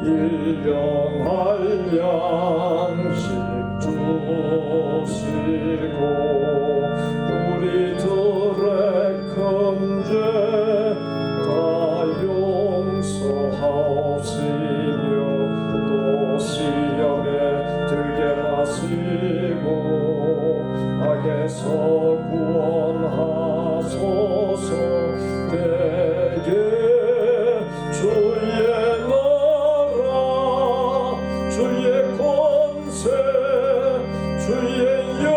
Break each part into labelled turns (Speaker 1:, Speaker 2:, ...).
Speaker 1: 일용할 양식 주시고 우리들의 큰 죄 다 용서하옵시며 또 시험에 들게 하시고 악에서 구원하소서. 대개 주의 나라 주의 권세 주의 영광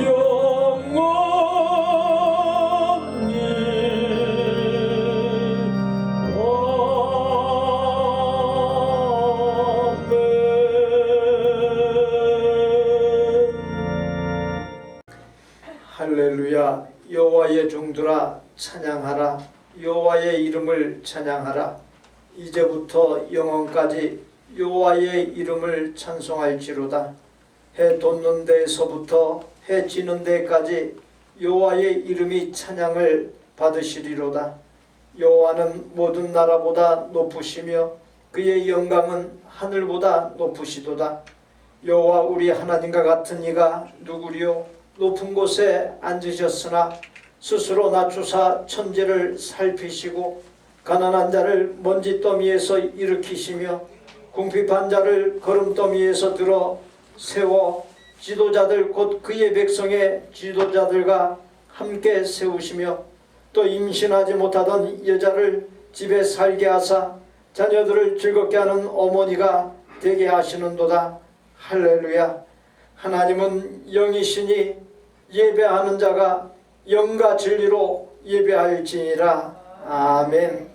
Speaker 1: 영원히
Speaker 2: 할렐루야. 여호와의 종들아 찬양하라. 여호와의 이름을 찬양하라. 이제부터 영원까지 여호와의 이름을 찬송할지로다. 해 돋는 데에서부터 해 지는 데까지 여호와의 이름이 찬양을 받으시리로다. 여호와는 모든 나라보다 높으시며 그의 영광은 하늘보다 높으시도다. 여호와 우리 하나님과 같은 이가 누구리요? 높은 곳에 앉으셨으나 스스로 낮추사 천지를 살피시고 가난한 자를 먼지더미에서 일으키시며 궁핍한 자를 거름더미에서 들어 세워 지도자들 곧 그의 백성의 지도자들과 함께 세우시며 또 임신하지 못하던 여자를 집에 살게 하사 자녀들을 즐겁게 하는 어머니가 되게 하시는도다. 할렐루야. 하나님은 영이시니 예배하는 자가 영과 진리로 예배할지니라. 아멘.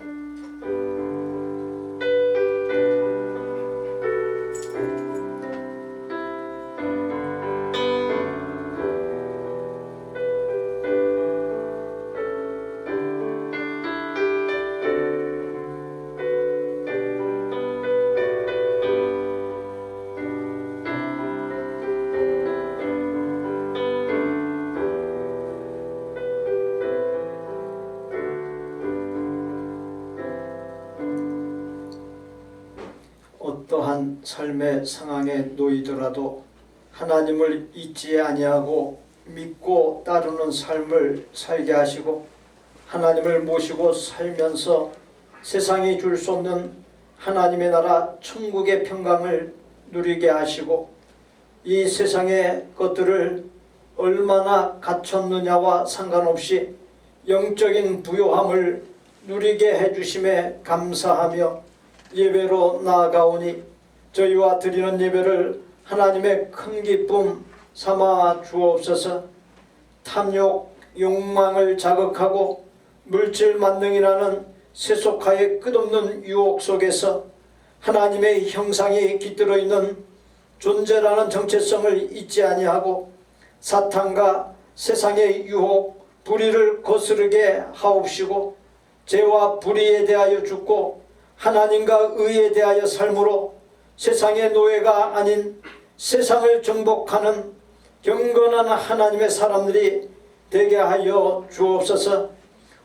Speaker 2: 어떠한 삶의 상황에 놓이더라도 하나님을 잊지 아니하고 믿고 따르는 삶을 살게 하시고 하나님을 모시고 살면서 세상이 줄 수 없는 하나님의 나라 천국의 평강을 누리게 하시고 이 세상의 것들을 얼마나 갖췄느냐와 상관없이 영적인 부요함을 누리게 해주심에 감사하며 예배로 나아가오니 저희와 드리는 예배를 하나님의 큰 기쁨 삼아 주옵소서. 탐욕, 욕망을 자극하고 물질 만능이라는 세속화의 끝없는 유혹 속에서 하나님의 형상이 깃들어 있는 존재라는 정체성을 잊지 아니하고 사탄과 세상의 유혹, 불의를 거스르게 하옵시고 죄와 불의에 대하여 죽고 하나님과 의에 대하여 삶으로 세상의 노예가 아닌 세상을 정복하는 경건한 하나님의 사람들이 되게 하여 주옵소서.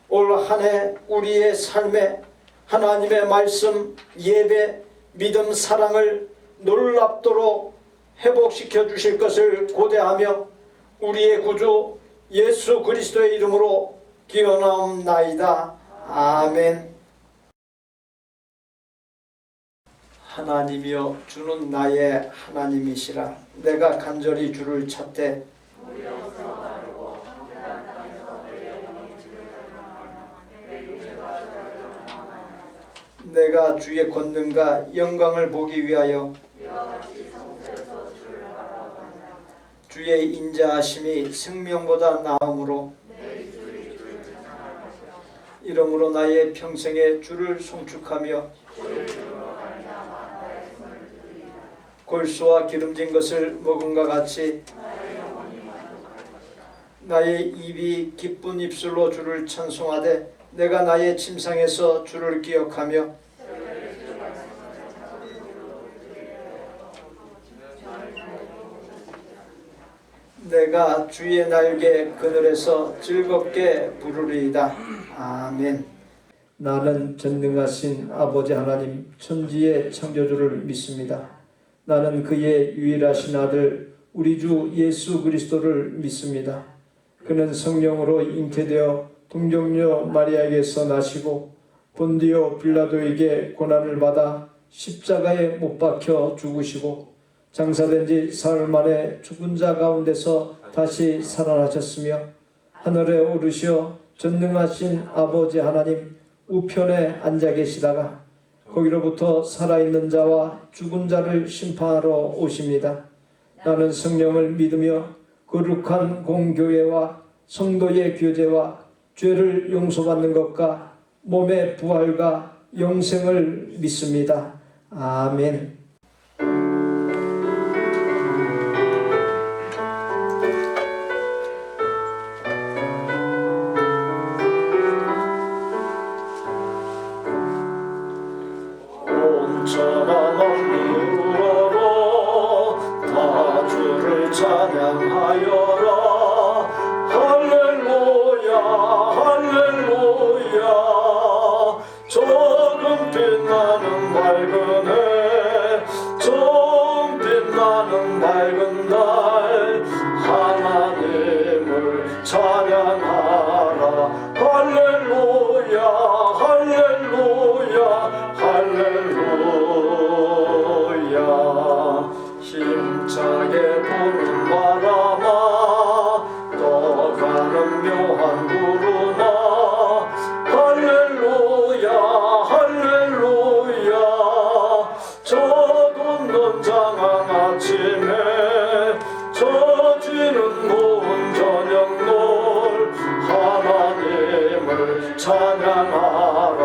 Speaker 2: 올 한 해 우리의 삶에 하나님의 말씀, 예배, 믿음, 사랑을 놀랍도록 회복시켜 주실 것을 고대하며 우리의 구주 예수 그리스도의 이름으로 기원하옵나이다. 아멘. 하나님이여 주는 나의 하나님이시라. 내가 간절히 주를 찾되 내가 주의 권능과 영광을 보기 위하여 주의 인자하심이 생명보다 나음으로 이러므로 나의 평생에 주를 송축하며 골수와 기름진 것을 먹음과 같이 나의 입이 기쁜 입술로 주를 찬송하되 내가 나의 침상에서 주를 기억하며 내가 주의 날개 그늘에서 즐겁게 부르리이다. 아멘.
Speaker 3: 나는 전능하신 아버지 하나님 천지의 창조주를 믿습니다. 나는 그의 유일하신 아들 우리 주 예수 그리스도를 믿습니다. 그는 성령으로 잉태되어 동정녀 마리아에게서 나시고 본디오 빌라도에게 고난을 받아 십자가에 못 박혀 죽으시고 장사된 지 사흘 만에 죽은 자 가운데서 다시 살아나셨으며 하늘에 오르시어 전능하신 아버지 하나님 우편에 앉아 계시다가 거기로부터 살아있는 자와 죽은 자를 심판하러 오십니다. 나는 성령을 믿으며 거룩한 공교회와 성도의 교제와 죄를 용서받는 것과 몸의 부활과 영생을 믿습니다. 아멘.
Speaker 1: 온천한 언니로 다 주를 찬양하여라. 할렐루야 할렐루야. 조금 빛나는 밝은 해, 좀 빛나는 밝은 달, 하나님을 찬양하라. 할렐루야 할렐루야 할렐루야. 힘차게 부는 바람아, 떠가는 묘한 구름아, 할렐루야 할렐루야. 저도 넌장한 아침에 젖이는 고운 저녁놀, 하나님을 찬양하라.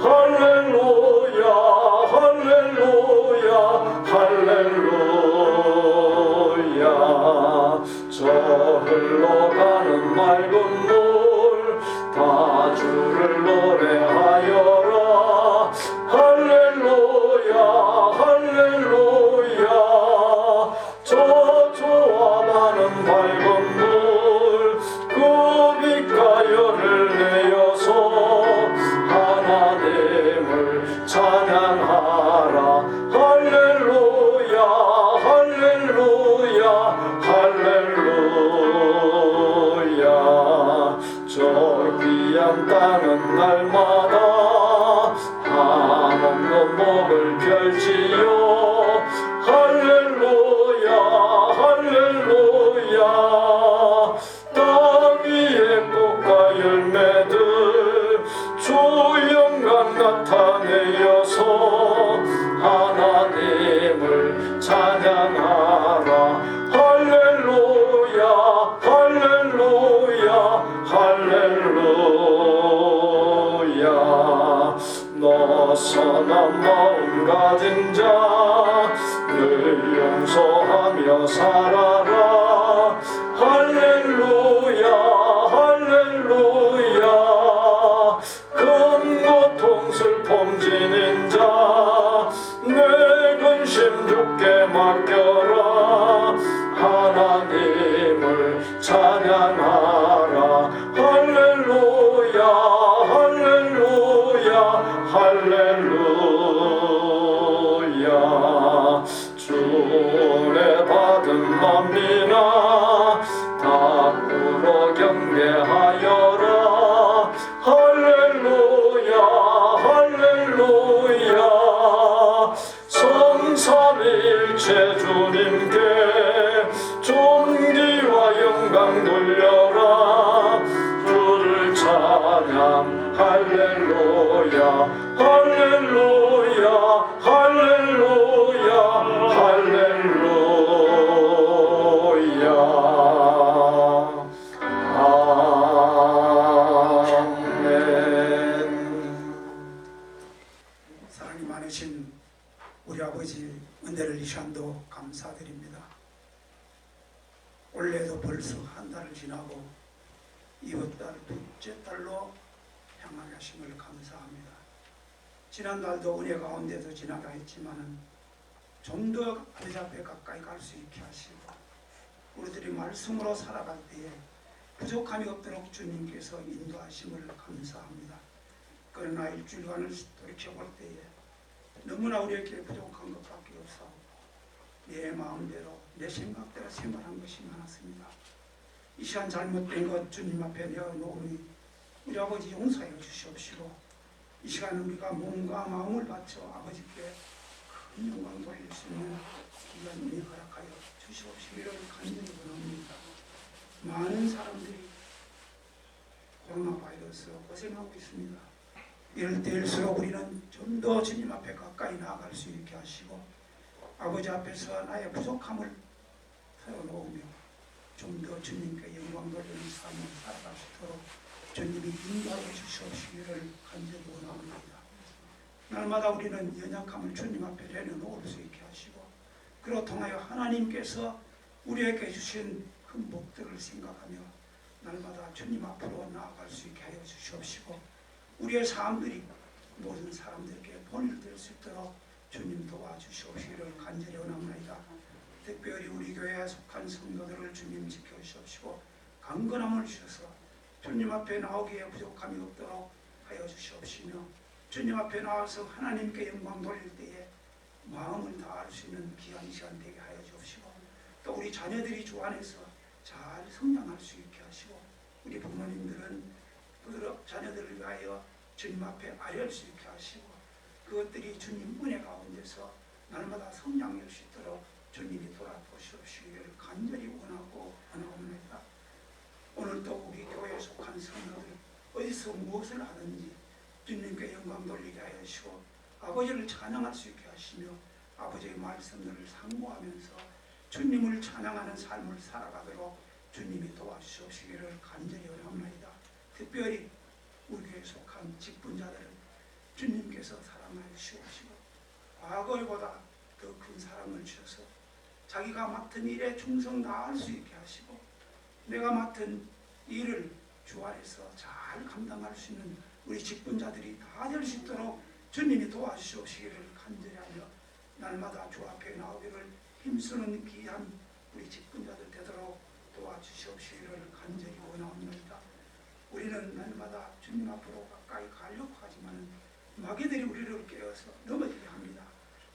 Speaker 1: 할렐루야 할렐루야 할렐루야. 저 흘러가는 맑은 물 다 주를 노래하여라. 할렐루야 할렐루야. 저 좋아 많은 밝은 물 그 빛가열을 내어서 하나님을 찬양하라. 할렐루야 할렐루야 할렐루야. 저 귀한 땅은 날마다 한없는 목을 펼지요. 할렐루야 할렐루야. 땅 위에 꽃과 열매들 주 영광 나타내어서 하나님을 찬양하라. 할렐루야 할렐루야 할렐루야. 너 선한 마음 가진 자 늘 용서하며 살아라. 할렐루야 할렐루야. 큰 고통 슬픔 지닌 자 내 근심 주께 맡겨라. 하나님을 찬양하라. 할렐루야 할렐루야 할렐루야. 주의 받은 만민아 다 울어 경배하여라. 할렐루야 할렐루야. 성삼일체 주님께 존귀와 영광 돌려라. 주를 찬양 할렐루야 할렐루야 할렐루야 할렐루야. 아멘.
Speaker 4: 사랑이 많으신 우리 아버지 은혜를 이시안도 감사드립니다. 올해도 벌써 한 달을 지나고 이번 달 둘째 달로 향하게 하심을 감사합니다. 지난달도 은혜 가운데서 지나가 했지만은 좀 더 하나님 앞에 가까이 갈 수 있게 하시고 우리들이 말씀으로 살아갈 때에 부족함이 없도록 주님께서 인도하심을 감사합니다. 그 그러나 일주일간을 돌이켜볼 때에 너무나 우리에게 부족한 것밖에 없어 내 마음대로 내 생각대로 생각한 것이 많았습니다. 이 시간 잘못된 것 주님 앞에 내어놓으니 우리 아버지 용서해 주시옵시고 이 시간 우리가 몸과 마음을 바쳐 아버지께 큰 영광 돌릴 수 있는 귀한 은혜 허락하여 주시옵시기를 간절히 원합니다. 많은 사람들이 코로나 바이러스 고생하고 있습니다. 이럴 때일수록 우리는 좀 더 주님 앞에 가까이 나아갈 수 있게 하시고 아버지 앞에서 나의 부족함을 털어놓으며 좀 더 주님께 영광 돌리는 삶을 살아갈 수 있도록 주님이 인도하여 주시옵시기를 간절히 원합니다. 날마다 우리는 연약함을 주님 앞에 내려놓을 수 있게 하시고 그로 통하여 하나님께서 우리에게 주신 큰 복들을 생각하며 날마다 주님 앞으로 나아갈 수 있게 하여 주시옵시고 우리의 삶들이 모든 사람들에게 본이 될 수 있도록 주님 도와주시옵시기를 간절히 원합니다. 특별히 우리 교회에 속한 성도들을 주님 지켜주시옵시고 강건함을 주셔서 주님 앞에 나오기에 부족함이 없도록 하여 주시옵시며 주님 앞에 나와서 하나님께 영광 돌릴 때에 마음을 다할 수 있는 귀한 시간 되게 하여 주옵시고 또 우리 자녀들이 주 안에서 잘 성장할 수 있게 하시고 우리 부모님들은 그 자녀들을 위하여 주님 앞에 아뢰할 수 있게 하시고 그것들이 주님 은혜 가운데서 날마다 성장할 수 있도록 주님이 돌아보시옵시기를 간절히 원하고 원하옵니다. 오늘도 우리 교회에 속한 성도들 어디서 무엇을 하든지 주님께 영광 돌리게 하여 주시고 아버지를 찬양할 수 있게 하시며 아버지의 말씀들을 상고하면서 주님을 찬양하는 삶을 살아가도록 주님이 도와주시옵시기를 간절히 원합니다. 특별히 우리 교회에 속한 직분자들은 주님께서 사랑하여 주시옵시고 과거보다 더 큰 사랑을 주셔서 자기가 맡은 일에 충성 다할 수 있게 하시고 내가 맡은 일을 주 안에서 잘 감당할 수 있는 우리 직분자들이 다 될 수 있도록 주님이 도와주시옵시기를 간절히 하며 날마다 주 앞에 나오기를 힘쓰는 귀한 우리 직분자들 되도록 도와주시옵시기를 간절히 원합니다. 우리는 날마다 주님 앞으로 가까이 가려고 하지만 마귀들이 우리를 깨어서 넘어지게 합니다.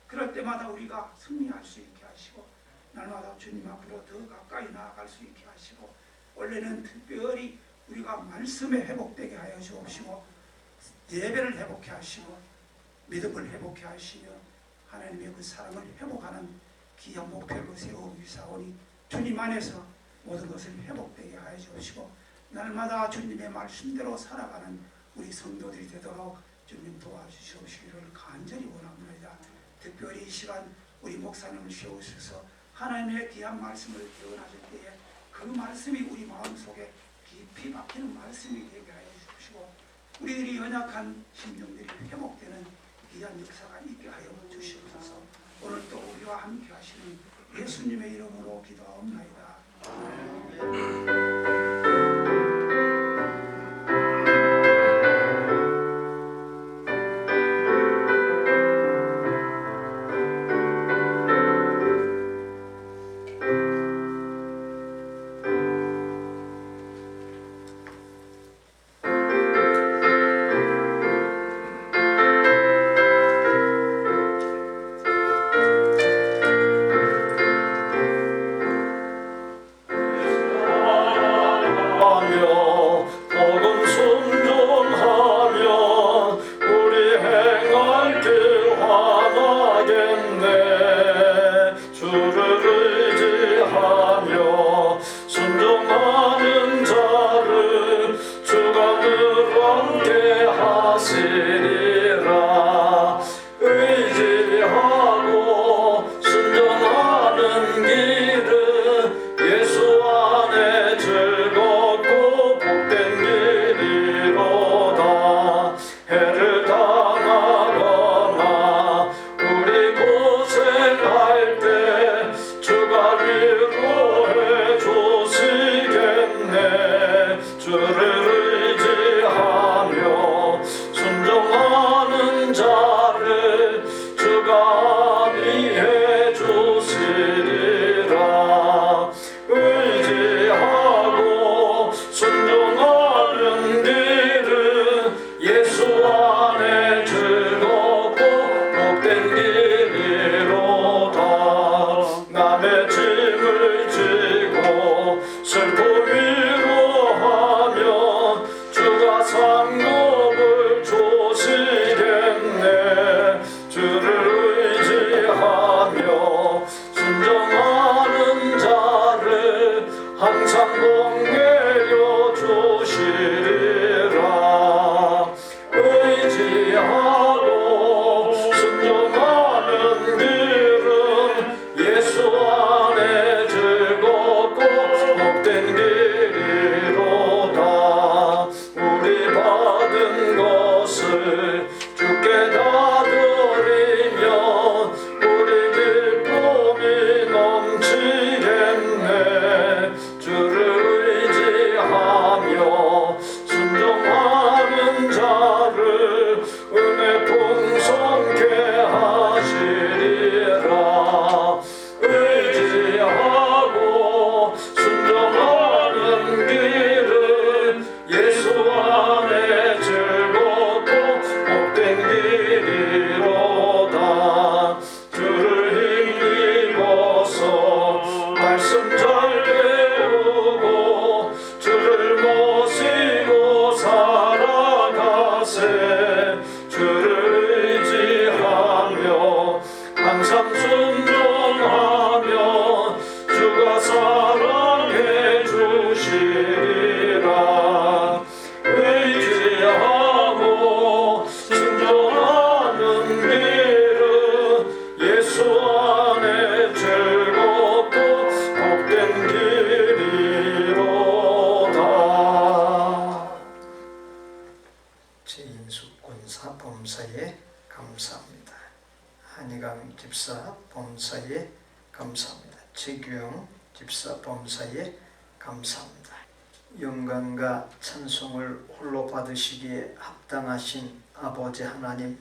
Speaker 4: 그럴 때마다 우리가 승리할 수 있게 하시고 날마다 주님 앞으로 더 가까이 나아갈 수 있게 하시고 원래는 특별히 우리가 말씀에 회복되게 하여 주옵시고 예배를 회복해 하시고 믿음을 회복해 하시며 하나님의 그 사랑을 회복하는 귀한 목표로 세우기 사오니 주님 안에서 모든 것을 회복되게 하여 주옵시고 날마다 주님의 말씀대로 살아가는 우리 성도들이 되도록 주님 도와주시옵시기를 간절히 원합니다. 특별히 이 시간 우리 목사님을 세우셔서 하나님의 귀한 말씀을 기원하실 때에 그 말씀이 우리 마음속에 깊이 박히는 말씀이 되게 하여 주시고 우리들이 연약한 심령들이 회복되는 귀한 역사가 있게 하여 주시옵소서. 오늘도 우리와 함께 하시는 예수님의 이름으로 기도하옵나이다.
Speaker 1: 예수와 자세 주를 의지하며 항상 순종하며 주가 사랑해 주시리라. 의지하고 순종하는 길은 예수 안에 즐겁고 복된 길이로다.
Speaker 2: 최인숙 군사 범사에 감사합니다. 한희강 집사 범사에 감사합니다. 최규영 집사 범사에 감사합니다. 영광과 찬송을 홀로 받으시기에 합당하신 아버지 하나님,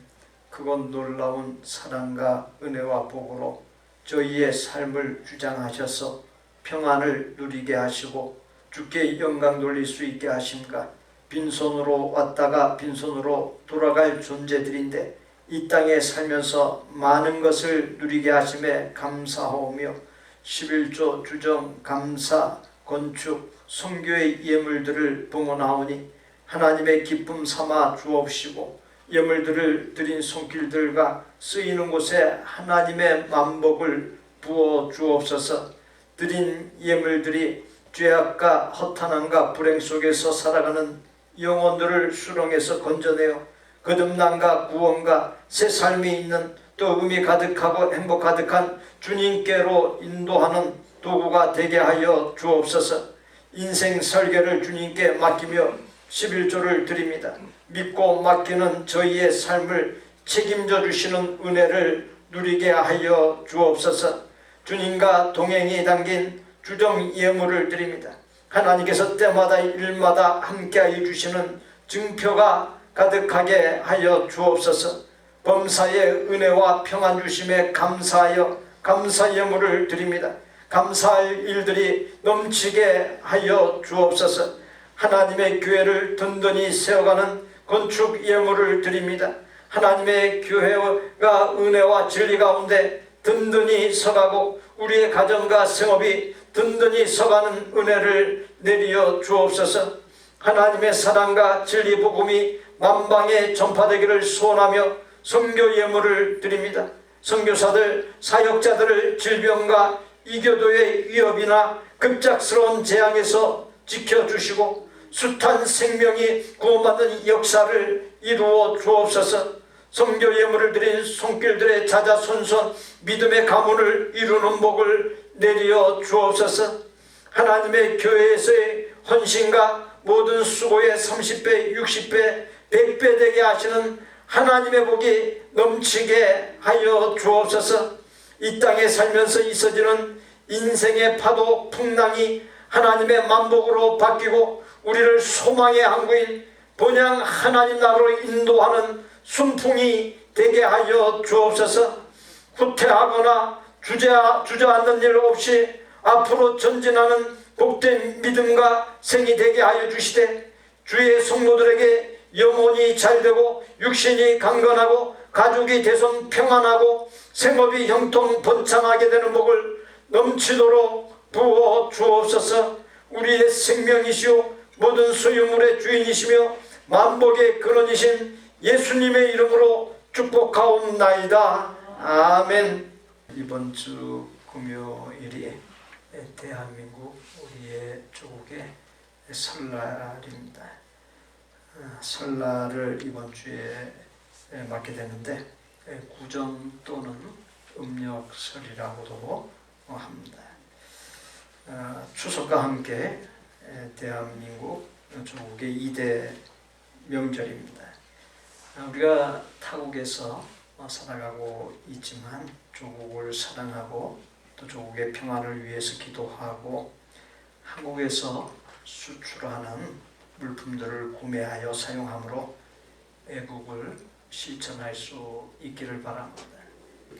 Speaker 2: 그건 놀라운 사랑과 은혜와 복으로 저희의 삶을 주장하셔서 평안을 누리게 하시고 주께 영광 돌릴 수 있게 하심과 빈손으로 왔다가 빈손으로 돌아갈 존재들인데 이 땅에 살면서 많은 것을 누리게 하심에 감사하오며 11조 주정 감사 건축 선교의 예물들을 봉헌하오니 하나님의 기쁨 삼아 주옵시고 예물들을 드린 손길들과 쓰이는 곳에 하나님의 만복을 부어 주옵소서. 드린 예물들이 죄악과 허탄함과 불행 속에서 살아가는 영혼들을 수렁에서 건져내어 거듭남과 구원과 새 삶이 있는 또 의미 가득하고 행복 가득한 주님께로 인도하는 도구가 되게 하여 주옵소서. 인생 설계를 주님께 맡기며 11조를 드립니다. 믿고 맡기는 저희의 삶을 책임져 주시는 은혜를 누리게 하여 주옵소서. 주님과 동행이 담긴 주정 예물을 드립니다. 하나님께서 때마다 일마다 함께하여 주시는 증표가 가득하게 하여 주옵소서. 범사의 은혜와 평안 주심에 감사하여 감사 예물을 드립니다. 감사할 일들이 넘치게 하여 주옵소서. 하나님의 교회를 든든히 세워가는 건축 예물을 드립니다. 하나님의 교회가 은혜와 진리 가운데 든든히 서가고 우리의 가정과 생업이 든든히 서가는 은혜를 내리어 주옵소서. 하나님의 사랑과 진리 복음이 만방에 전파되기를 소원하며 선교 예물을 드립니다. 선교사들, 사역자들을 질병과 이교도의 위협이나 급작스러운 재앙에서 지켜주시고 숱한 생명이 구원받는 역사를 이루어 주옵소서. 선교 예물을 드린 손길들의 자자손손 믿음의 가문을 이루는 복을 내려 주옵소서. 하나님의 교회에서의 헌신과 모든 수고의 30배, 60배, 100배 되게 하시는 하나님의 복이 넘치게 하여 주옵소서. 이 땅에 살면서 있어지는 인생의 파도 풍랑이 하나님의 만복으로 바뀌고 우리를 소망의 항구인 본향 하나님 나라로 인도하는 순풍이 되게 하여 주옵소서. 후퇴하거나 주저앉는 일 없이 앞으로 전진하는 복된 믿음과 생이 되게 하여 주시되 주의 성도들에게 영혼이 잘되고 육신이 강건하고 가족이 대손 평안하고 생업이 형통 번창하게 되는 복을 넘치도록 부어 주옵소서. 우리의 생명이시오 모든 소유물의 주인이시며 만복의 근원이신 예수님의 이름으로 축복하옵나이다. 아멘. 이번 주 금요일이 대한민국 우리의 조국의 설날입니다. 설날을 이번 주에 맞게 되는데 구정 또는 음력설이라고도 합니다. 추석과 함께 대한민국 조국의 2대 명절입니다. 우리가 타국에서 살아가고 있지만 조국을 사랑하고 또 조국의 평안을 위해서 기도하고 한국에서 수출하는 물품들을 구매하여 사용함으로 애국을 실천할 수 있기를 바랍니다.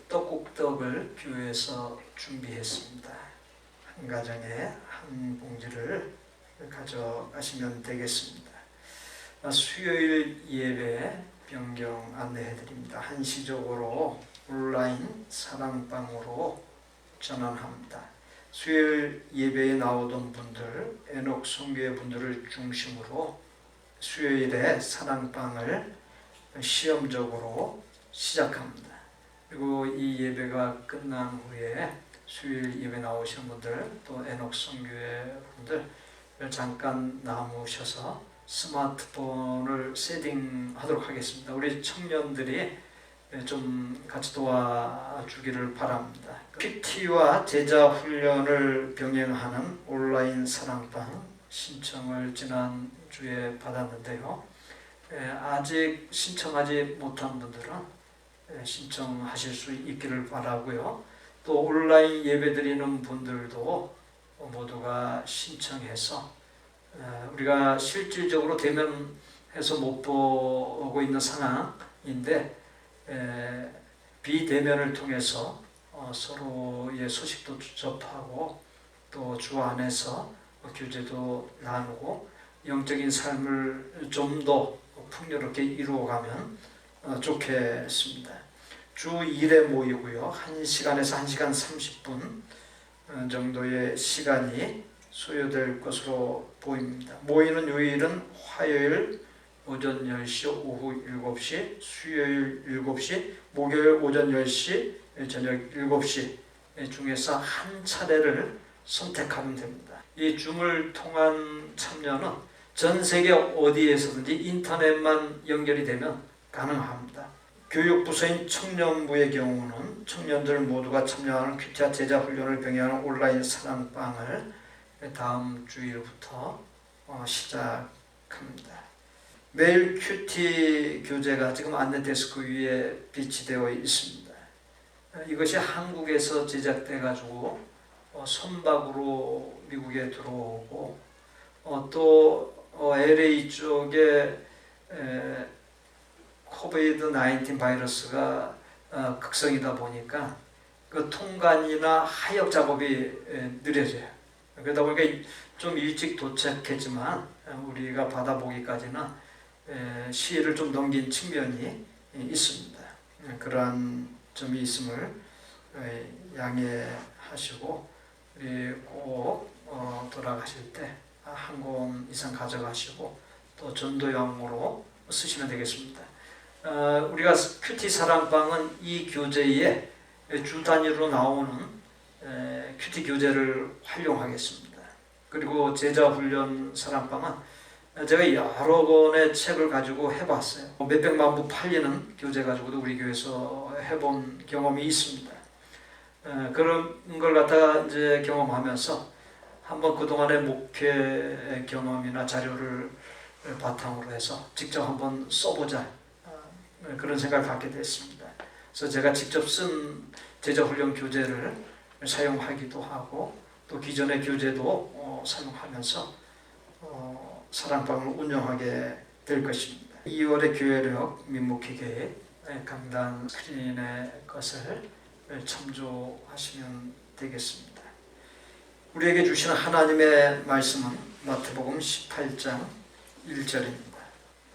Speaker 2: 떡국떡을 교회에서 준비했습니다. 한 가정에 한 봉지를 가져가시면 되겠습니다. 수요일 예배 변경 안내해드립니다. 한시적으로 온라인 사랑방으로 전환합니다. 수요일 예배에 나오던 분들, 에녹 선교회 분들을 중심으로 수요일에 사랑방을
Speaker 3: 시험적으로 시작합니다. 그리고 이 예배가 끝난 후에 수요일 예배 나오시는 분들, 또 에녹 선교회 분들 잠깐 남으셔서 스마트폰을 세팅하도록 하겠습니다. 우리 청년들이 좀 같이 도와주기를 바랍니다. PT와 제자 훈련을 병행하는 온라인 사랑방 신청을 지난주에 받았는데요. 아직 신청하지 못한 분들은 신청하실 수 있기를 바라고요. 또 온라인 예배 드리는 분들도 모두가 신청해서 우리가 실질적으로 대면해서 못 보고 있는 상황인데 비대면을 통해서 서로의 소식도 접하고 또 주 안에서 교제도 나누고 영적인 삶을 좀 더 풍요롭게 이루어가면 좋겠습니다. 주 1회 모이고요. 1시간에서 1시간 30분 정도의 시간이 소요될 것으로 보입니다. 모이는 요일은 화요일 오전 10시, 오후 7시, 수요일 7시, 목요일 오전 10시, 저녁 7시 중에서 한 차례를 선택하면 됩니다. 이 줌을 통한 참여는 전 세계 어디에서든지 인터넷만 연결이 되면 가능합니다. 교육부서인 청년부의 경우는 청년들 모두가 참여하는 큐티와 제자 훈련을 병행하는 온라인 사랑방을 다음 주일부터 시작합니다. 매일 큐티 교재가 지금 안내 데스크 위에 비치되어 있습니다. 이것이 한국에서 제작돼 가지고 선박으로 미국에 들어오고 또 LA 쪽에 코비드-19 바이러스가 극성이다 보니까 그 통관이나 하역 작업이 느려져요. 그러다 보니까 좀 일찍 도착했지만 우리가 받아보기까지는 시일을 좀 넘긴 측면이 있습니다. 그러한 점이 있음을 양해하시고 우리 꼭 돌아가실 때 한 권 이상 가져가시고 또 전도용으로 쓰시면 되겠습니다. 우리가 큐티 사랑방은 이 교재에 주 단위로 나오는 큐티 교재를 활용하겠습니다. 그리고 제자 훈련 사랑방은 제가 여러 권의 책을 가지고 해봤어요. 몇백만 부 팔리는 교재 가지고도 우리 교회에서 해본 경험이 있습니다. 그런 걸 갖다가 이제 경험하면서 한번 그동안의 목회 경험이나 자료를 바탕으로 해서 직접 한번 써보자 그런 생각을 갖게 됐습니다. 그래서 제가 직접 쓴 제자훈련 교재를 사용하기도 하고 또 기존의 교재도 사용하면서 사랑방을 운영하게 될 것입니다. 2월의 교회력 민목회 계획 강단 스크린의 것을 참조하시면 되겠습니다. 우리에게 주시는 하나님의 말씀은 마태복음 18장 1절입니다.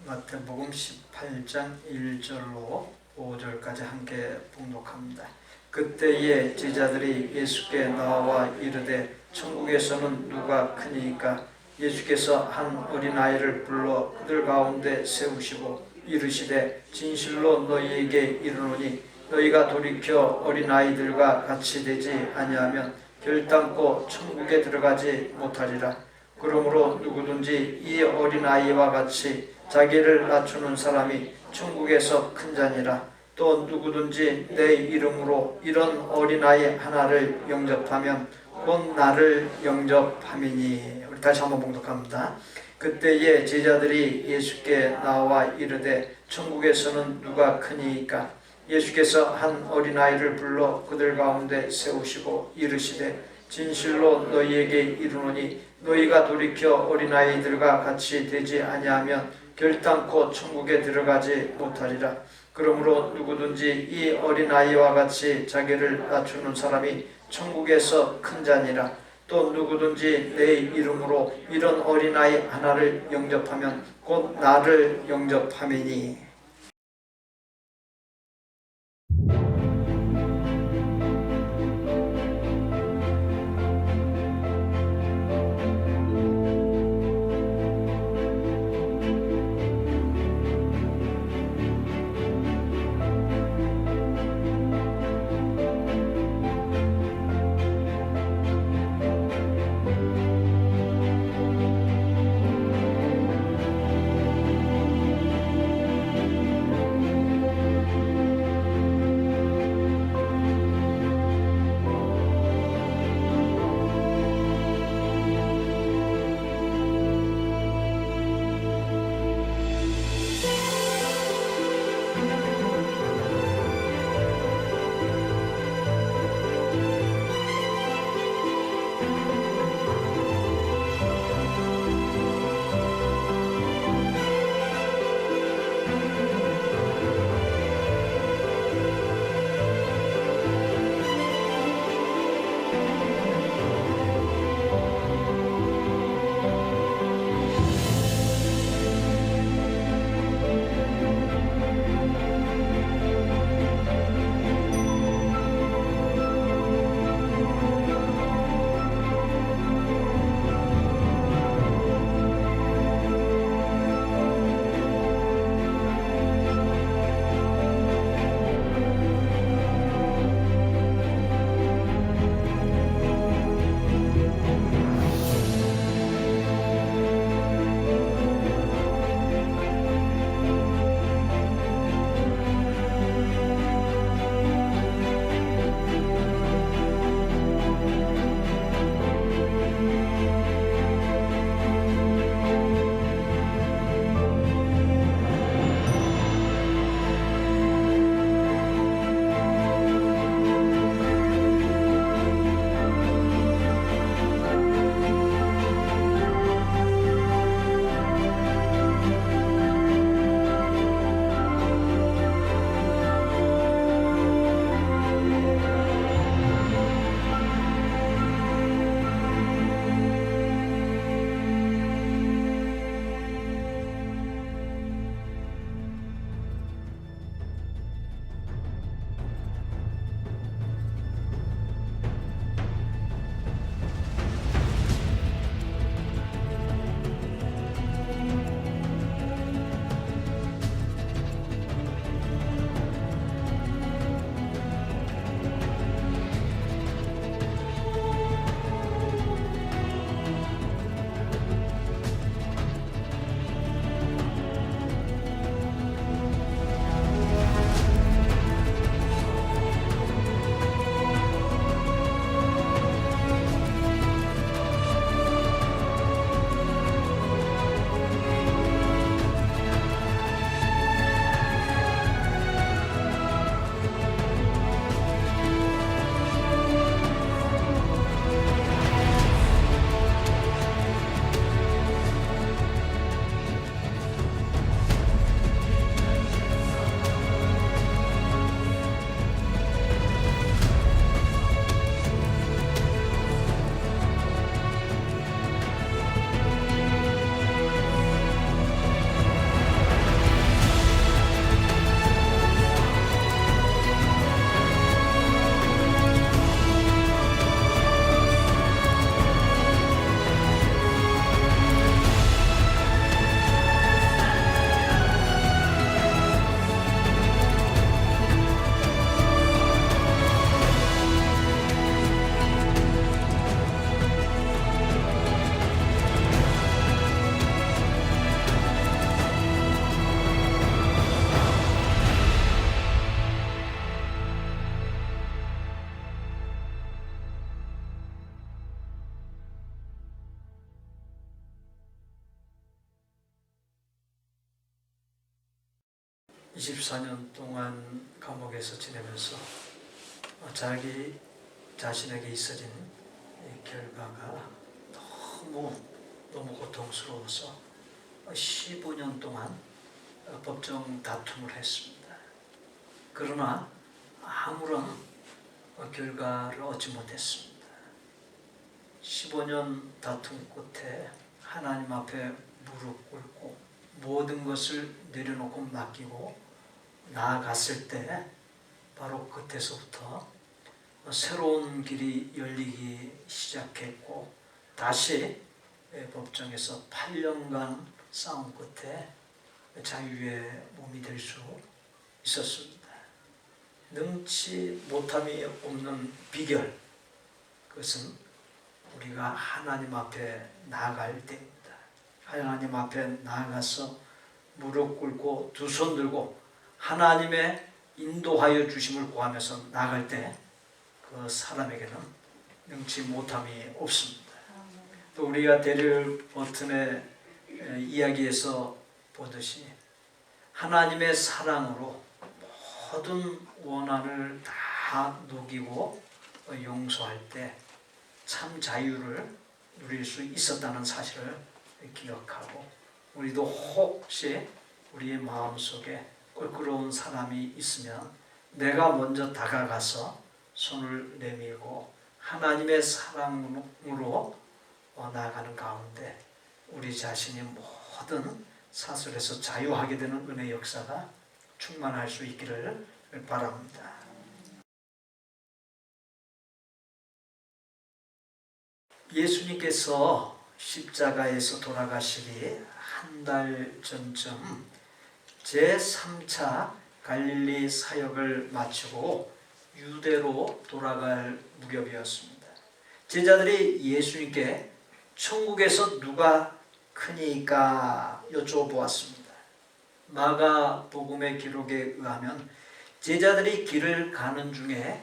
Speaker 3: 마태복음 18장 1절로 5절까지 함께 봉독합니다. 그때에 제자들이 예수께 나와 이르되 천국에서는 누가 크니까 예수께서 한 어린아이를 불러 그들 가운데 세우시고 이르시되 진실로 너희에게 이르노니 너희가 돌이켜 어린아이들과 같이 되지 아니하면 결단코 천국에 들어가지 못하리라. 그러므로 누구든지 이 어린아이와 같이 자기를 낮추는 사람이 천국에서 큰 자니라. 또 누구든지 내 이름으로 이런 어린아이 하나를 영접하면 곧 나를 영접함이니. 우리 다시 한번 봉독합니다. 그때에 제자들이 예수께 나와 이르되 천국에서는 누가 크니까 예수께서 한 어린아이를 불러 그들 가운데 세우시고 이르시되 진실로 너희에게 이르노니 너희가 돌이켜 어린아이들과 같이 되지 아니하면 결단코 천국에 들어가지 못하리라. 그러므로 누구든지 이 어린아이와 같이 자기를 낮추는 사람이 천국에서 큰 자니라. 또 누구든지 내 이름으로 이런 어린아이 하나를 영접하면 곧 나를 영접함이니. 24년 동안 감옥에서 지내면서 자기 자신에게 있어진 이 결과가 너무 고통스러워서 15년 동안 법정 다툼을 했습니다. 그러나 아무런 결과를 얻지 못했습니다. 15년 다툼 끝에 하나님 앞에 무릎 꿇고 모든 것을 내려놓고 맡기고 나아갔을 때 바로 그때서부터 새로운 길이 열리기 시작했고 다시 법정에서 8년간 싸움 끝에 자유의 몸이 될 수 있었습니다. 능치 못함이 없는 비결, 그것은 우리가 하나님 앞에 나아갈 때입니다. 하나님 앞에 나아가서 무릎 꿇고 두 손 들고 하나님의 인도하여 주심을 구하면서 나아갈 때 그 사람에게는 능치 못함이 없습니다. 또 우리가 데릴 버튼의 이야기에서 보듯이 하나님의 사랑으로 모든 원한을 다 녹이고 용서할 때 참 자유를 누릴 수 있었다는 사실을 기억하고 우리도 혹시 우리의 마음속에 껄끄러운 사람이 있으면 내가 먼저 다가가서 손을 내밀고 하나님의 사랑으로 나아가는 가운데 우리 자신이 모든 사슬에서 자유하게 되는 은혜의 역사가 충만할 수 있기를 바랍니다. 예수님께서 십자가에서 돌아가시기 한 달 전쯤 제3차 갈릴리 사역을 마치고 유대로 돌아갈 무렵이었습니다. 제자들이 예수님께 천국에서 누가 크니까 여쭤보았습니다. 마가복음의 기록에 의하면 제자들이 길을 가는 중에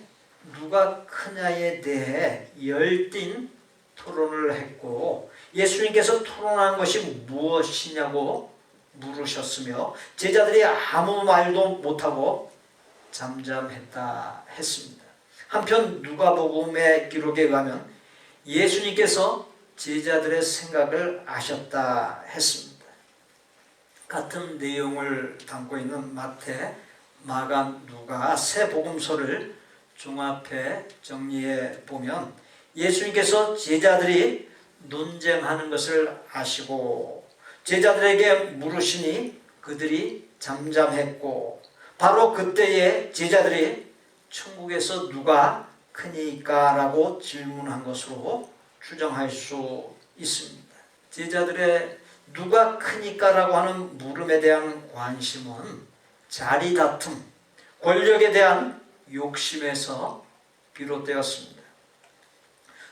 Speaker 3: 누가 크냐에 대해 열띤 토론을 했고 예수님께서 토론한 것이 무엇이냐고 물으셨으며 제자들이 아무 말도 못하고 잠잠했다 했습니다. 한편 누가복음의 기록에 의하면 예수님께서 제자들의 생각을 아셨다 했습니다. 같은 내용을 담고 있는 마태, 마가, 누가 세 복음서를 종합해 정리해 보면 예수님께서 제자들이 논쟁하는 것을 아시고 제자들에게 물으시니 그들이 잠잠했고 바로 그때에 제자들이 천국에서 누가 크니까 라고 질문한 것으로 추정할 수 있습니다. 제자들의 누가 크니까 라고 하는 물음에 대한 관심은 자리 다툼, 권력에 대한 욕심에서 비롯되었습니다.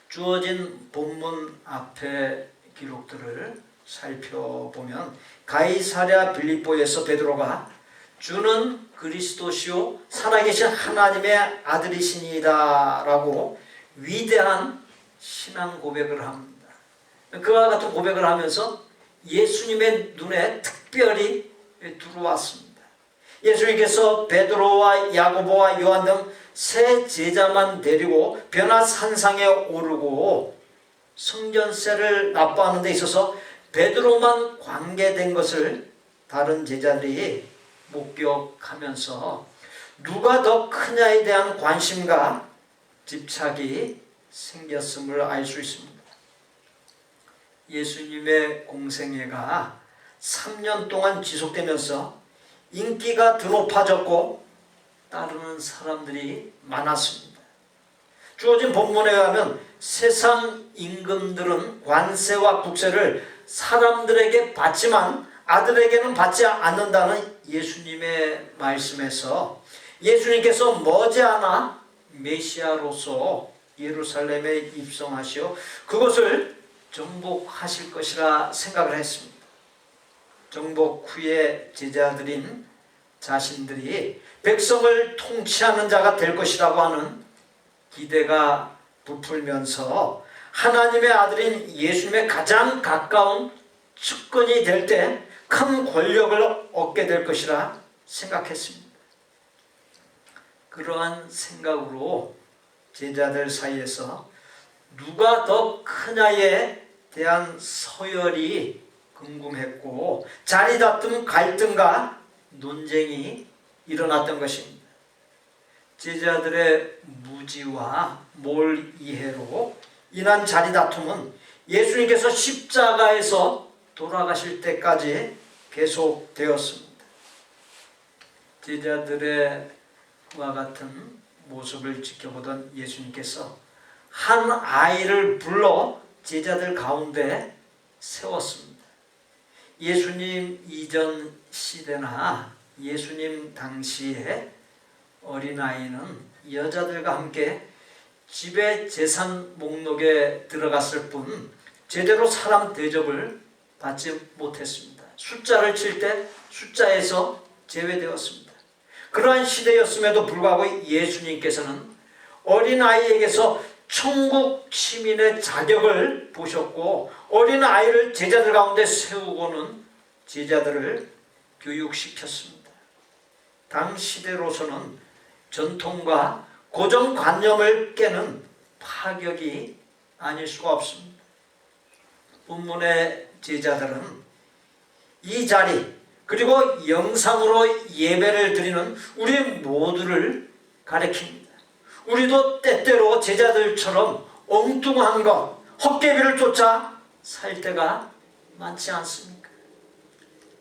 Speaker 3: 주어진 본문 앞의 기록들을 살펴보면 가이사랴 빌립보에서 베드로가 주는 그리스도시요 살아계신 하나님의 아들이시니이다 라고 위대한 신앙 고백을 합니다. 그와 같은 고백을 하면서 예수님의 눈에 특별히 들어왔습니다. 예수님께서 베드로와 야고보와 요한 등 세 제자만 데리고 변화산상에 오르고 성전세를 납부하는 데 있어서 베드로만 관계된 것을 다른 제자들이 목격하면서 누가 더 크냐에 대한 관심과 집착이 생겼음을 알 수 있습니다. 예수님의 공생애가 3년 동안 지속되면서 인기가 더 높아졌고 따르는 사람들이 많았습니다. 주어진 본문에 의하면 세상 임금들은 관세와 국세를 사람들에게 받지만 아들에게는 받지 않는다는 예수님의 말씀에서 예수님께서 머지않아 메시아로서 예루살렘에 입성하시어 그것을 정복하실 것이라 생각을 했습니다. 정복 후에 제자들인 자신들이 백성을 통치하는 자가 될 것이라고 하는 기대가 부풀면서 하나님의 아들인 예수님의 가장 가까운 측근이 될 때 큰 권력을 얻게 될 것이라 생각했습니다. 그러한 생각으로 제자들 사이에서 누가 더 크냐에 대한 서열이 궁금했고 자리 다툼 갈등과 논쟁이 일어났던 것입니다. 제자들의 무지와 몰 이해로 인한 자리 다툼은 예수님께서 십자가에서 돌아가실 때까지 계속되었습니다. 제자들의 그와 같은 모습을 지켜보던 예수님께서 한 아이를 불러 제자들 가운데 세웠습니다. 예수님 이전 시대나 예수님 당시에 어린아이는 여자들과 함께 집의 재산 목록에 들어갔을 뿐 제대로 사람 대접을 받지 못했습니다. 숫자를 칠 때 숫자에서 제외되었습니다. 그러한 시대였음에도 불구하고 예수님께서는 어린아이에게서 천국 시민의 자격을 보셨고 어린아이를 제자들 가운데 세우고는 제자들을 교육시켰습니다. 당시대로서는 전통과 고정관념을 깨는 파격이 아닐 수가 없습니다. 본문의 제자들은 이 자리 그리고 영상으로 예배를 드리는 우리 모두를 가리킵니다. 우리도 때때로 제자들처럼 엉뚱한 것, 헛개비를 쫓아 살 때가 많지 않습니까?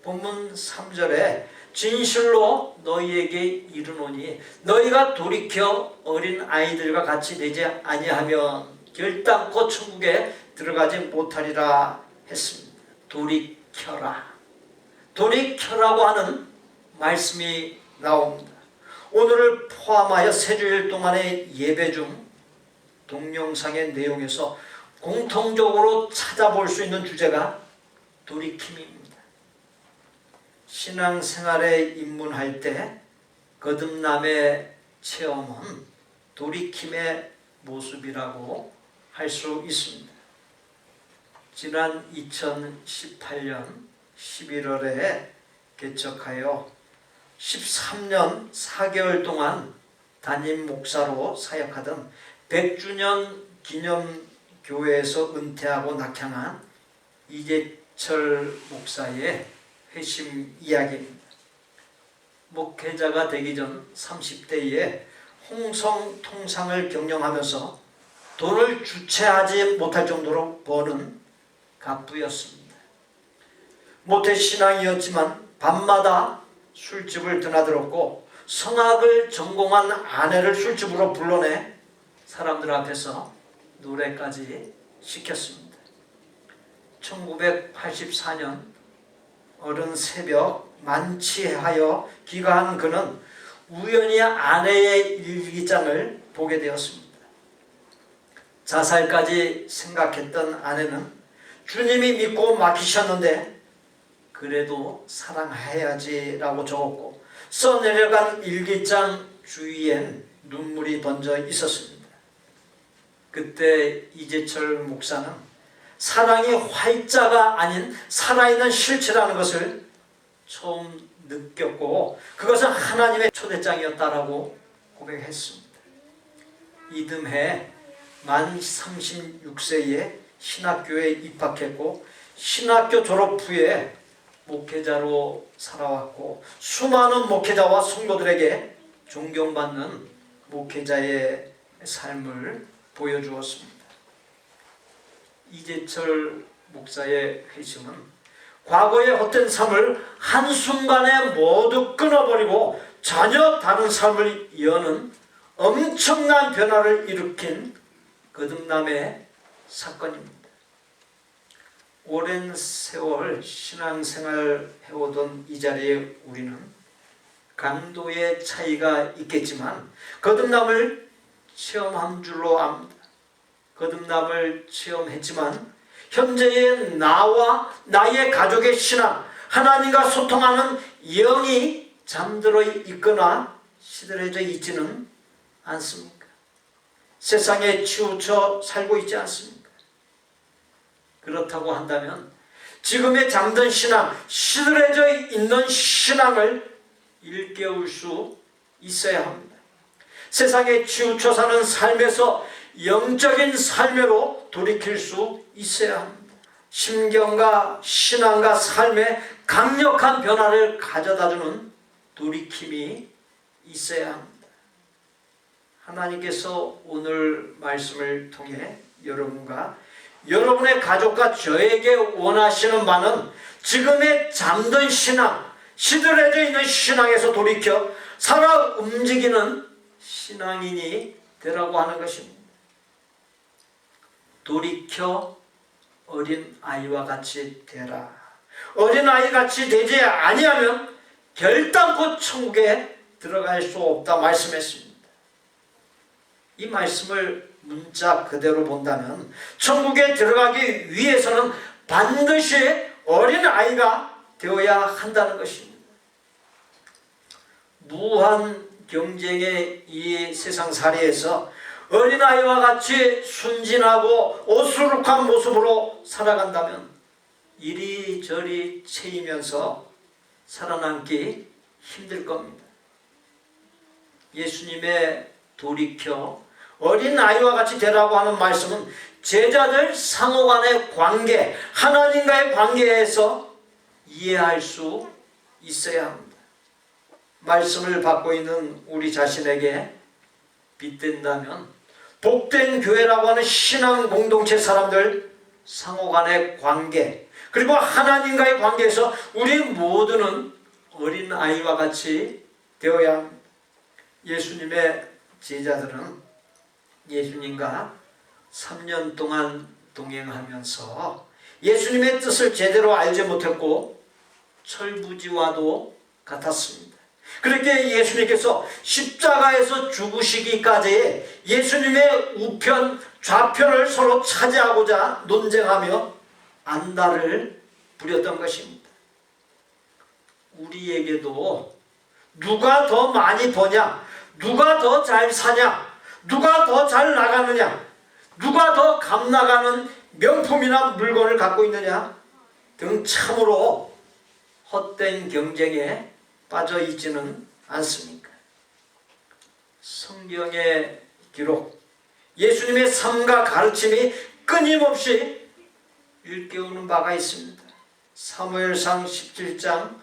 Speaker 3: 본문 3절에 진실로 너희에게 이르노니 너희가 돌이켜 어린 아이들과 같이 되지 아니하면 결단코 천국에 들어가지 못하리라 했습니다. 돌이켜라. 돌이켜라고 하는 말씀이 나옵니다. 오늘을 포함하여 세 주일 동안의 예배 중 동영상의 내용에서 공통적으로 찾아볼 수 있는 주제가 돌이킴입니다. 신앙생활에 입문할 때 거듭남의 체험은 돌이킴의 모습이라고 할 수 있습니다. 지난 2018년 11월에 개척하여 13년 4개월 동안 담임 목사로 사역하던 100주년 기념교회에서 은퇴하고 낙향한 이재철 목사의 회심 이야기입니다. 목회자가 되기 전 30대에 홍성 통상을 경영하면서 돈을 주체하지 못할 정도로 버는 갑부였습니다. 모태신앙이었지만 밤마다 술집을 드나들었고 성악을 전공한 아내를 술집으로 불러내 사람들 앞에서 노래까지 시켰습니다. 1984년 어른 새벽 만취하여 귀가한 그는 우연히 아내의 일기장을 보게 되었습니다. 자살까지 생각했던 아내는 주님이 믿고 맡기셨는데 그래도 사랑해야지라고 적었고 써내려간 일기장 주위엔 눈물이 번져 있었습니다. 그때 이재철 목사는 사랑이 활자가 아닌 살아있는 실체라는 것을 처음 느꼈고 그것은 하나님의 초대장이었다라고 고백했습니다. 이듬해 만 36세에 신학교에 입학했고 신학교 졸업 후에 목회자로 살아왔고 수많은 목회자와 성도들에게 존경받는 목회자의 삶을 보여주었습니다. 이재철 목사의 회심은 과거의 헛된 삶을 한순간에 모두 끊어버리고 전혀 다른 삶을 여는 엄청난 변화를 일으킨 거듭남의 사건입니다. 오랜 세월 신앙생활 해오던 이 자리에 우리는 강도의 차이가 있겠지만 거듭남을 체험한 줄로 압니다. 거듭남을 체험했지만 현재의 나와 나의 가족의 신앙, 하나님과 소통하는 영이 잠들어 있거나 시들해져 있지는 않습니까? 세상에 치우쳐 살고 있지 않습니까? 그렇다고 한다면 지금의 잠든 신앙, 시들해져 있는 신앙을 일깨울 수 있어야 합니다. 세상에 치우쳐 사는 삶에서 영적인 삶으로 돌이킬 수 있어야 합니다. 심경과 신앙과 삶에 강력한 변화를 가져다주는 돌이킴이 있어야 합니다. 하나님께서 오늘 말씀을 통해 여러분과 여러분의 가족과 저에게 원하시는 바는 지금의 잠든 신앙, 시들해져 있는 신앙에서 돌이켜 살아 움직이는 신앙인이 되라고 하는 것입니다. 돌이켜 어린 아이와 같이 되라. 어린 아이 같이 되지 아니하면 결단코 천국에 들어갈 수 없다 말씀했습니다. 이 말씀을 문자 그대로 본다면 천국에 들어가기 위해서는 반드시 어린 아이가 되어야 한다는 것입니다. 무한 경쟁의 이 세상살이에서 어린아이와 같이 순진하고 오수룩한 모습으로 살아간다면 이리저리 채이면서 살아남기 힘들 겁니다. 예수님의 돌이켜 어린아이와 같이 되라고 하는 말씀은 제자들 상호 간의 관계, 하나님과의 관계에서 이해할 수 있어야 합니다. 말씀을 받고 있는 우리 자신에게 빗댄다면 복된 교회라고 하는 신앙 공동체 사람들 상호 간의 관계, 그리고 하나님과의 관계에서 우리 모두는 어린아이와 같이 되어야 합니다. 예수님의 제자들은 예수님과 3년 동안 동행하면서 예수님의 뜻을 제대로 알지 못했고 철부지와도 같았습니다. 그렇게 예수님께서 십자가에서 죽으시기까지 예수님의 우편, 좌편을 서로 차지하고자 논쟁하며 안달을 부렸던 것입니다. 우리에게도 누가 더 많이 버냐, 누가 더 잘 사냐, 누가 더 잘 나가느냐, 누가 더 값나가는 명품이나 물건을 갖고 있느냐 등 참으로 헛된 경쟁에 빠져 있지는 않습니까? 성경의 기록, 예수님의 삶과 가르침이 끊임없이 일깨우는 바가 있습니다. 사무엘상 17장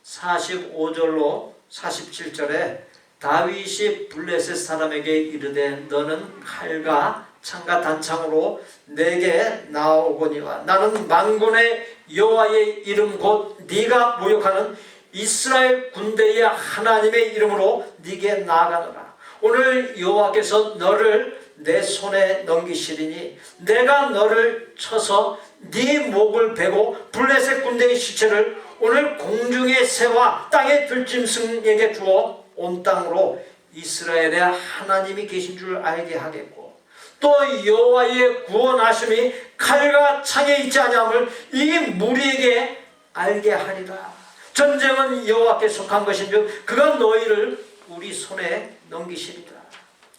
Speaker 3: 45절로 47절에 다윗이 블레셋 사람에게 이르되 너는 칼과 창과 단창으로 내게 나오거니와 나는 만군의 여호와의 이름 곧 네가 모욕하는 이스라엘 군대의 하나님의 이름으로 네게 나아가노라. 오늘 여호와께서 너를 내 손에 넘기시리니 내가 너를 쳐서 네 목을 베고 블레셋 군대의 시체를 오늘 공중의 새와 땅의 들짐승에게 주어 온 땅으로 이스라엘의 하나님이 계신 줄 알게 하겠고 또 여호와의 구원하심이 칼과 창에 있지 아니함을 이 무리에게 알게 하리라. 전쟁은 여호와께 속한 것인즉 그가 너희를 우리 손에 넘기시리라.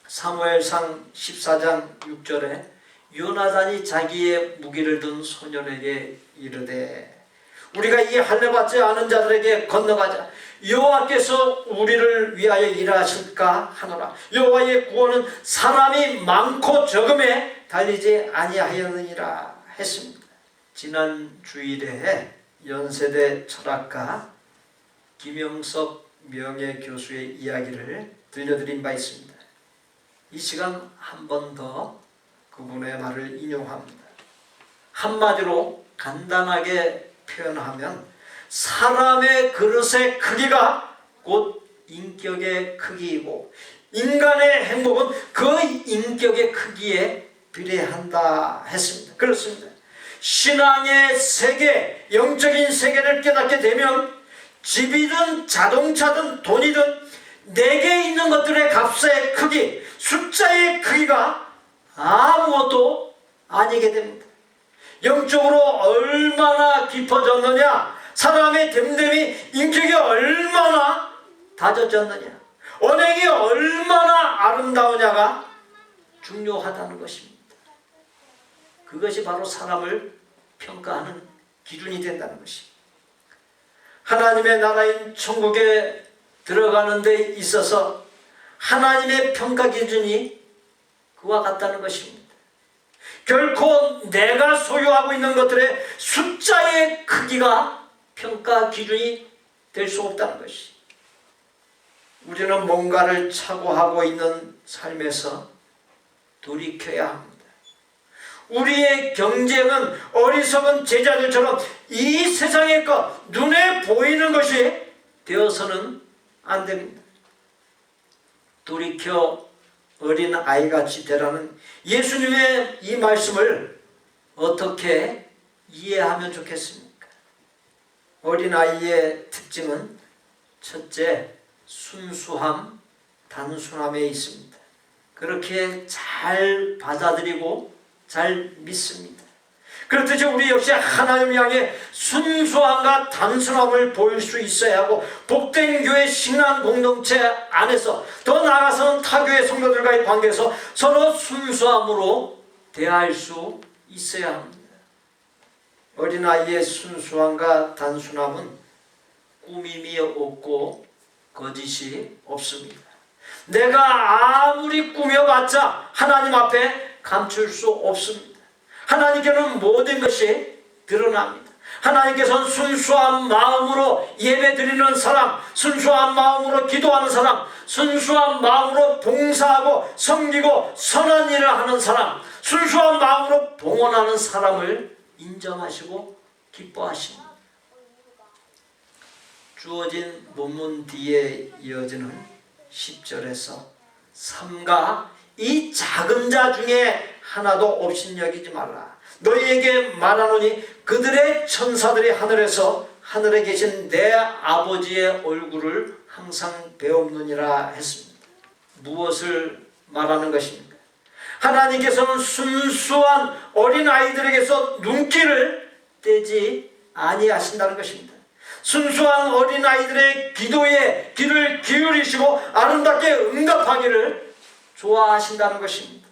Speaker 3: 사무엘상 14장 6절에 요나단이 자기의 무기를 든 소년에게 이르되 우리가 이 할례받지 않은 자들에게 건너가자. 여호와께서 우리를 위하여 일하실까 하노라. 여호와의 구원은 사람이 많고 적음에 달리지 아니하였느니라 했습니다. 지난 주일에 연세대 철학가 김영석 명예교수의 이야기를 들려드린 바 있습니다. 이 시간 한 번 더 그분의 말을 인용합니다. 한마디로 간단하게 표현하면 사람의 그릇의 크기가 곧 인격의 크기이고 인간의 행복은 그 인격의 크기에 비례한다 했습니다. 그렇습니다. 신앙의 세계, 영적인 세계를 깨닫게 되면 집이든 자동차든 돈이든 내게 있는 것들의 값의 크기, 숫자의 크기가 아무것도 아니게 됩니다. 영적으로 얼마나 깊어졌느냐, 사람의 됨됨이 인격이 얼마나 다져졌느냐, 언행이 얼마나 아름다우냐가 중요하다는 것입니다. 그것이 바로 사람을 평가하는 기준이 된다는 것입니다. 하나님의 나라인 천국에 들어가는 데 있어서 하나님의 평가 기준이 그와 같다는 것입니다. 결코 내가 소유하고 있는 것들의 숫자의 크기가 평가 기준이 될 수 없다는 것이. 우리는 뭔가를 착오하고 있는 삶에서 돌이켜야 합니다. 우리의 경쟁은 어리석은 제자들처럼 이 세상의 것, 눈에 보이는 것이 되어서는 안 됩니다. 돌이켜 어린 아이같이 되라는 예수님의 이 말씀을 어떻게 이해하면 좋겠습니까? 어린아이의 특징은 첫째, 순수함, 단순함에 있습니다. 그렇게 잘 받아들이고 잘 믿습니다. 그렇듯이 우리 역시 하나님 향해 순수함과 단순함을 보일 수 있어야 하고, 복된 교회 신앙 공동체 안에서, 더 나아가서는 타교회 성도들과의 관계에서 서로 순수함으로 대할 수 있어야 합니다. 어린아이의 순수함과 단순함은 꾸밈이 없고 거짓이 없습니다. 내가 아무리 꾸며봤자 하나님 앞에 감출 수 없습니다. 하나님께는 모든 것이 드러납니다. 하나님께서는 순수한 마음으로 예배드리는 사람, 순수한 마음으로 기도하는 사람, 순수한 마음으로 봉사하고 섬기고 선한 일을 하는 사람, 순수한 마음으로 봉헌하는 사람을 인정하시고 기뻐하십니다. 주어진 본문 뒤에 이어지는 10절에서 삼가 이 작은 자 중에 하나도 업신여기지 말라. 너희에게 말하노니 그들의 천사들이 하늘에서 하늘에 계신 내 아버지의 얼굴을 항상 배옵느니라 했습니다. 무엇을 말하는 것입니까? 하나님께서는 순수한 어린아이들에게서 눈길을 떼지 아니하신다는 것입니다. 순수한 어린아이들의 기도에 귀를 기울이시고 아름답게 응답하기를 좋아하신다는 것입니다.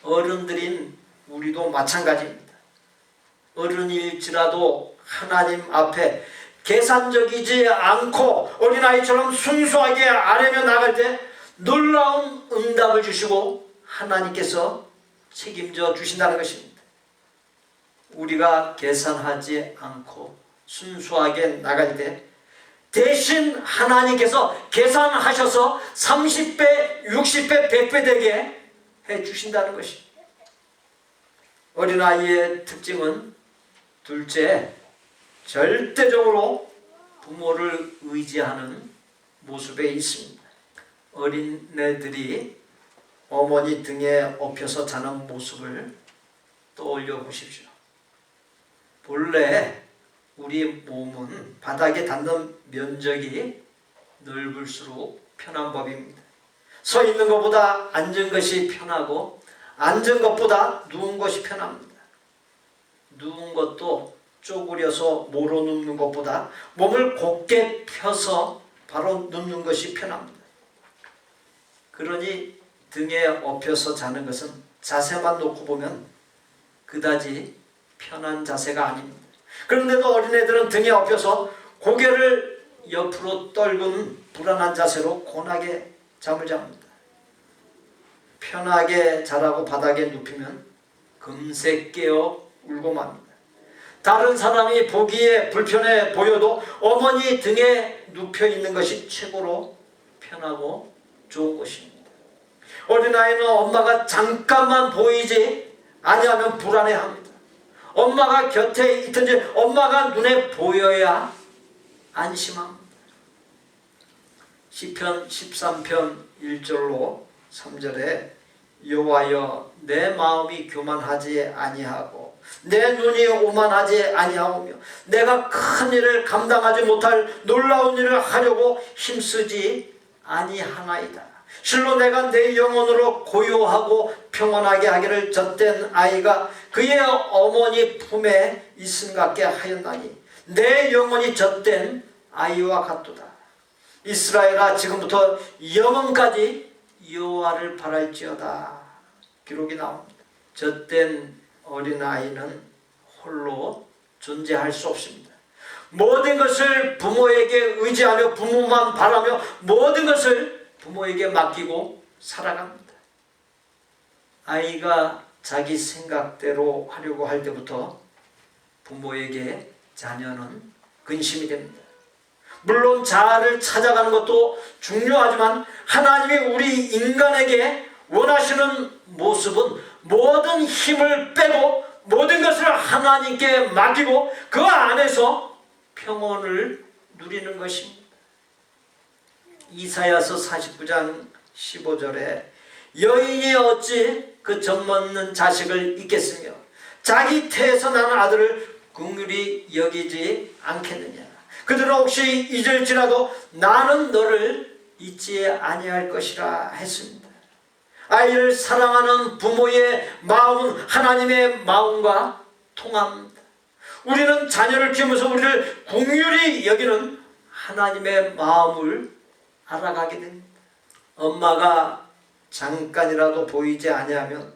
Speaker 3: 어른들인 우리도 마찬가지입니다. 어른일지라도 하나님 앞에 계산적이지 않고 어린아이처럼 순수하게 아뢰며 나갈 때 놀라운 응답을 주시고 하나님께서 책임져 주신다는 것입니다. 우리가 계산하지 않고 순수하게 나갈 때 대신 하나님께서 계산하셔서 30배, 60배, 100배 되게 해주신다는 것입니다. 어린아이의 특징은 둘째, 절대적으로 부모를 의지하는 모습에 있습니다. 어린애들이 어머니 등에 업혀서 자는 모습을 떠올려 보십시오. 본래 우리 몸은 바닥에 닿는 면적이 넓을수록 편한 법입니다. 서 있는 것보다 앉은 것이 편하고 앉은 것보다 누운 것이 편합니다. 누운 것도 쪼그려서 모로 눕는 것보다 몸을 곧게 펴서 바로 눕는 것이 편합니다. 그러니 등에 엎여서 자는 것은 자세만 놓고 보면 그다지 편한 자세가 아닙니다. 그런데도 어린애들은 등에 엎여서 고개를 옆으로 떨군 불안한 자세로 고나게 잠을 잡니다. 편하게 자라고 바닥에 눕히면 금세 깨어 울고 맙니다. 다른 사람이 보기에 불편해 보여도 어머니 등에 눕혀 있는 것이 최고로 편하고 좋은 것입니다. 어린아이는 엄마가 잠깐만 보이지 아니하면 불안해합니다. 엄마가 곁에 있든지 엄마가 눈에 보여야 안심합니다. 시편 13편 1절로 3절에 여호와여 내 마음이 교만하지 아니하고 내 눈이 오만하지 아니하오며 내가 큰 일을 감당하지 못할 놀라운 일을 하려고 힘쓰지 아니하나이다. 실로 내가 내 영혼으로 고요하고 평온하게 하기를 젖된 아이가 그의 어머니 품에 있음 같게 하였나니 내 영혼이 젖된 아이와 같도다. 이스라엘아 지금부터 영원까지 여호와를 바랄지어다. 기록이 나옵니다. 젖된 어린아이는 홀로 존재할 수 없습니다. 모든 것을 부모에게 의지하며 부모만 바라며 모든 것을 부모에게 맡기고 살아갑니다. 아이가 자기 생각대로 하려고 할 때부터 부모에게 자녀는 근심이 됩니다. 물론 자아를 찾아가는 것도 중요하지만 하나님이 우리 인간에게 원하시는 모습은 모든 힘을 빼고 모든 것을 하나님께 맡기고 그 안에서 평온을 누리는 것입니다. 이사야서 49장 15절에 여인이 어찌 그 젖먹는 자식을 잊겠으며 자기 태에서 나는 아들을 긍휼히 여기지 않겠느냐. 그들은 혹시 잊을지라도 나는 너를 잊지 아니할 것이라 했습니다. 아이를 사랑하는 부모의 마음은 하나님의 마음과 통합니다. 우리는 자녀를 키우면서 우리를 긍휼히 여기는 하나님의 마음을 알아가게 됩니다. 엄마가 잠깐이라도 보이지 아니하면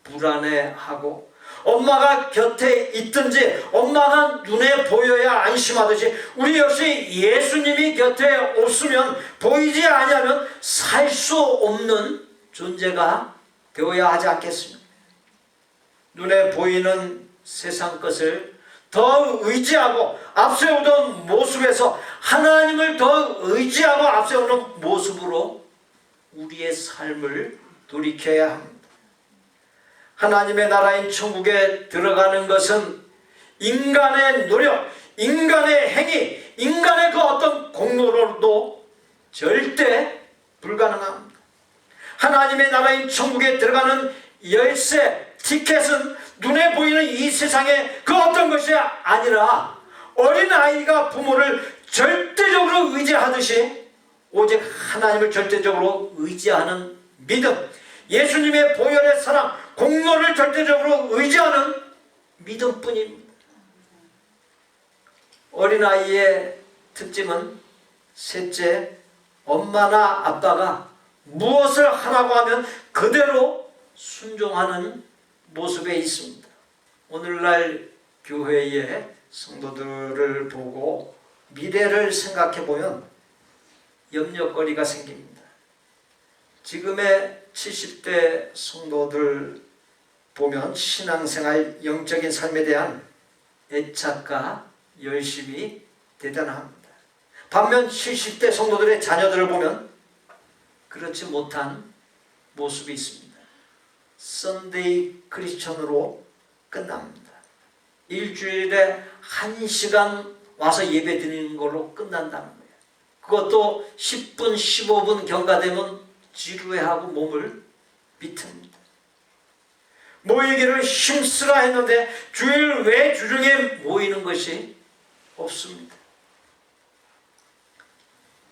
Speaker 3: 불안해하고 엄마가 곁에 있든지 엄마가 눈에 보여야 안심하듯이 우리 역시 예수님이 곁에 없으면 보이지 아니하면 살 수 없는 존재가 되어야 하지 않겠습니까? 눈에 보이는 세상 것을 더 의지하고 앞세우던 모습에서 하나님을 더 의지하고 앞세우는 모습으로 우리의 삶을 돌이켜야 합니다. 하나님의 나라인 천국에 들어가는 것은 인간의 노력, 인간의 행위, 인간의 그 어떤 공로로도 절대 불가능합니다. 하나님의 나라인 천국에 들어가는 열쇠, 티켓은 눈에 보이는 이 세상의 그 어떤 것이 아니라 어린아이가 부모를 절대적으로 의지하듯이 오직 하나님을 절대적으로 의지하는 믿음, 예수님의 보혈의 사랑, 공로를 절대적으로 의지하는 믿음뿐입니다. 어린아이의 특징은 셋째, 엄마나 아빠가 무엇을 하라고 하면 그대로 순종하는 모습에 있습니다. 오늘날 교회의 성도들을 보고 미래를 생각해 보면 염려거리가 생깁니다. 지금의 70대 성도들 보면 신앙생활, 영적인 삶에 대한 애착과 열심이 대단합니다. 반면 70대 성도들의 자녀들을 보면 그렇지 못한 모습이 있습니다. 썬데이 크리스천으로 끝납니다. 일주일에 1시간 와서 예배 드리는 걸로 끝난다는 거예요. 그것도 10분, 15분 경과되면 지루해하고 몸을 비틉니다. 모이기를 힘쓰라 했는데 주일 외 주중에 모이는 것이 없습니다.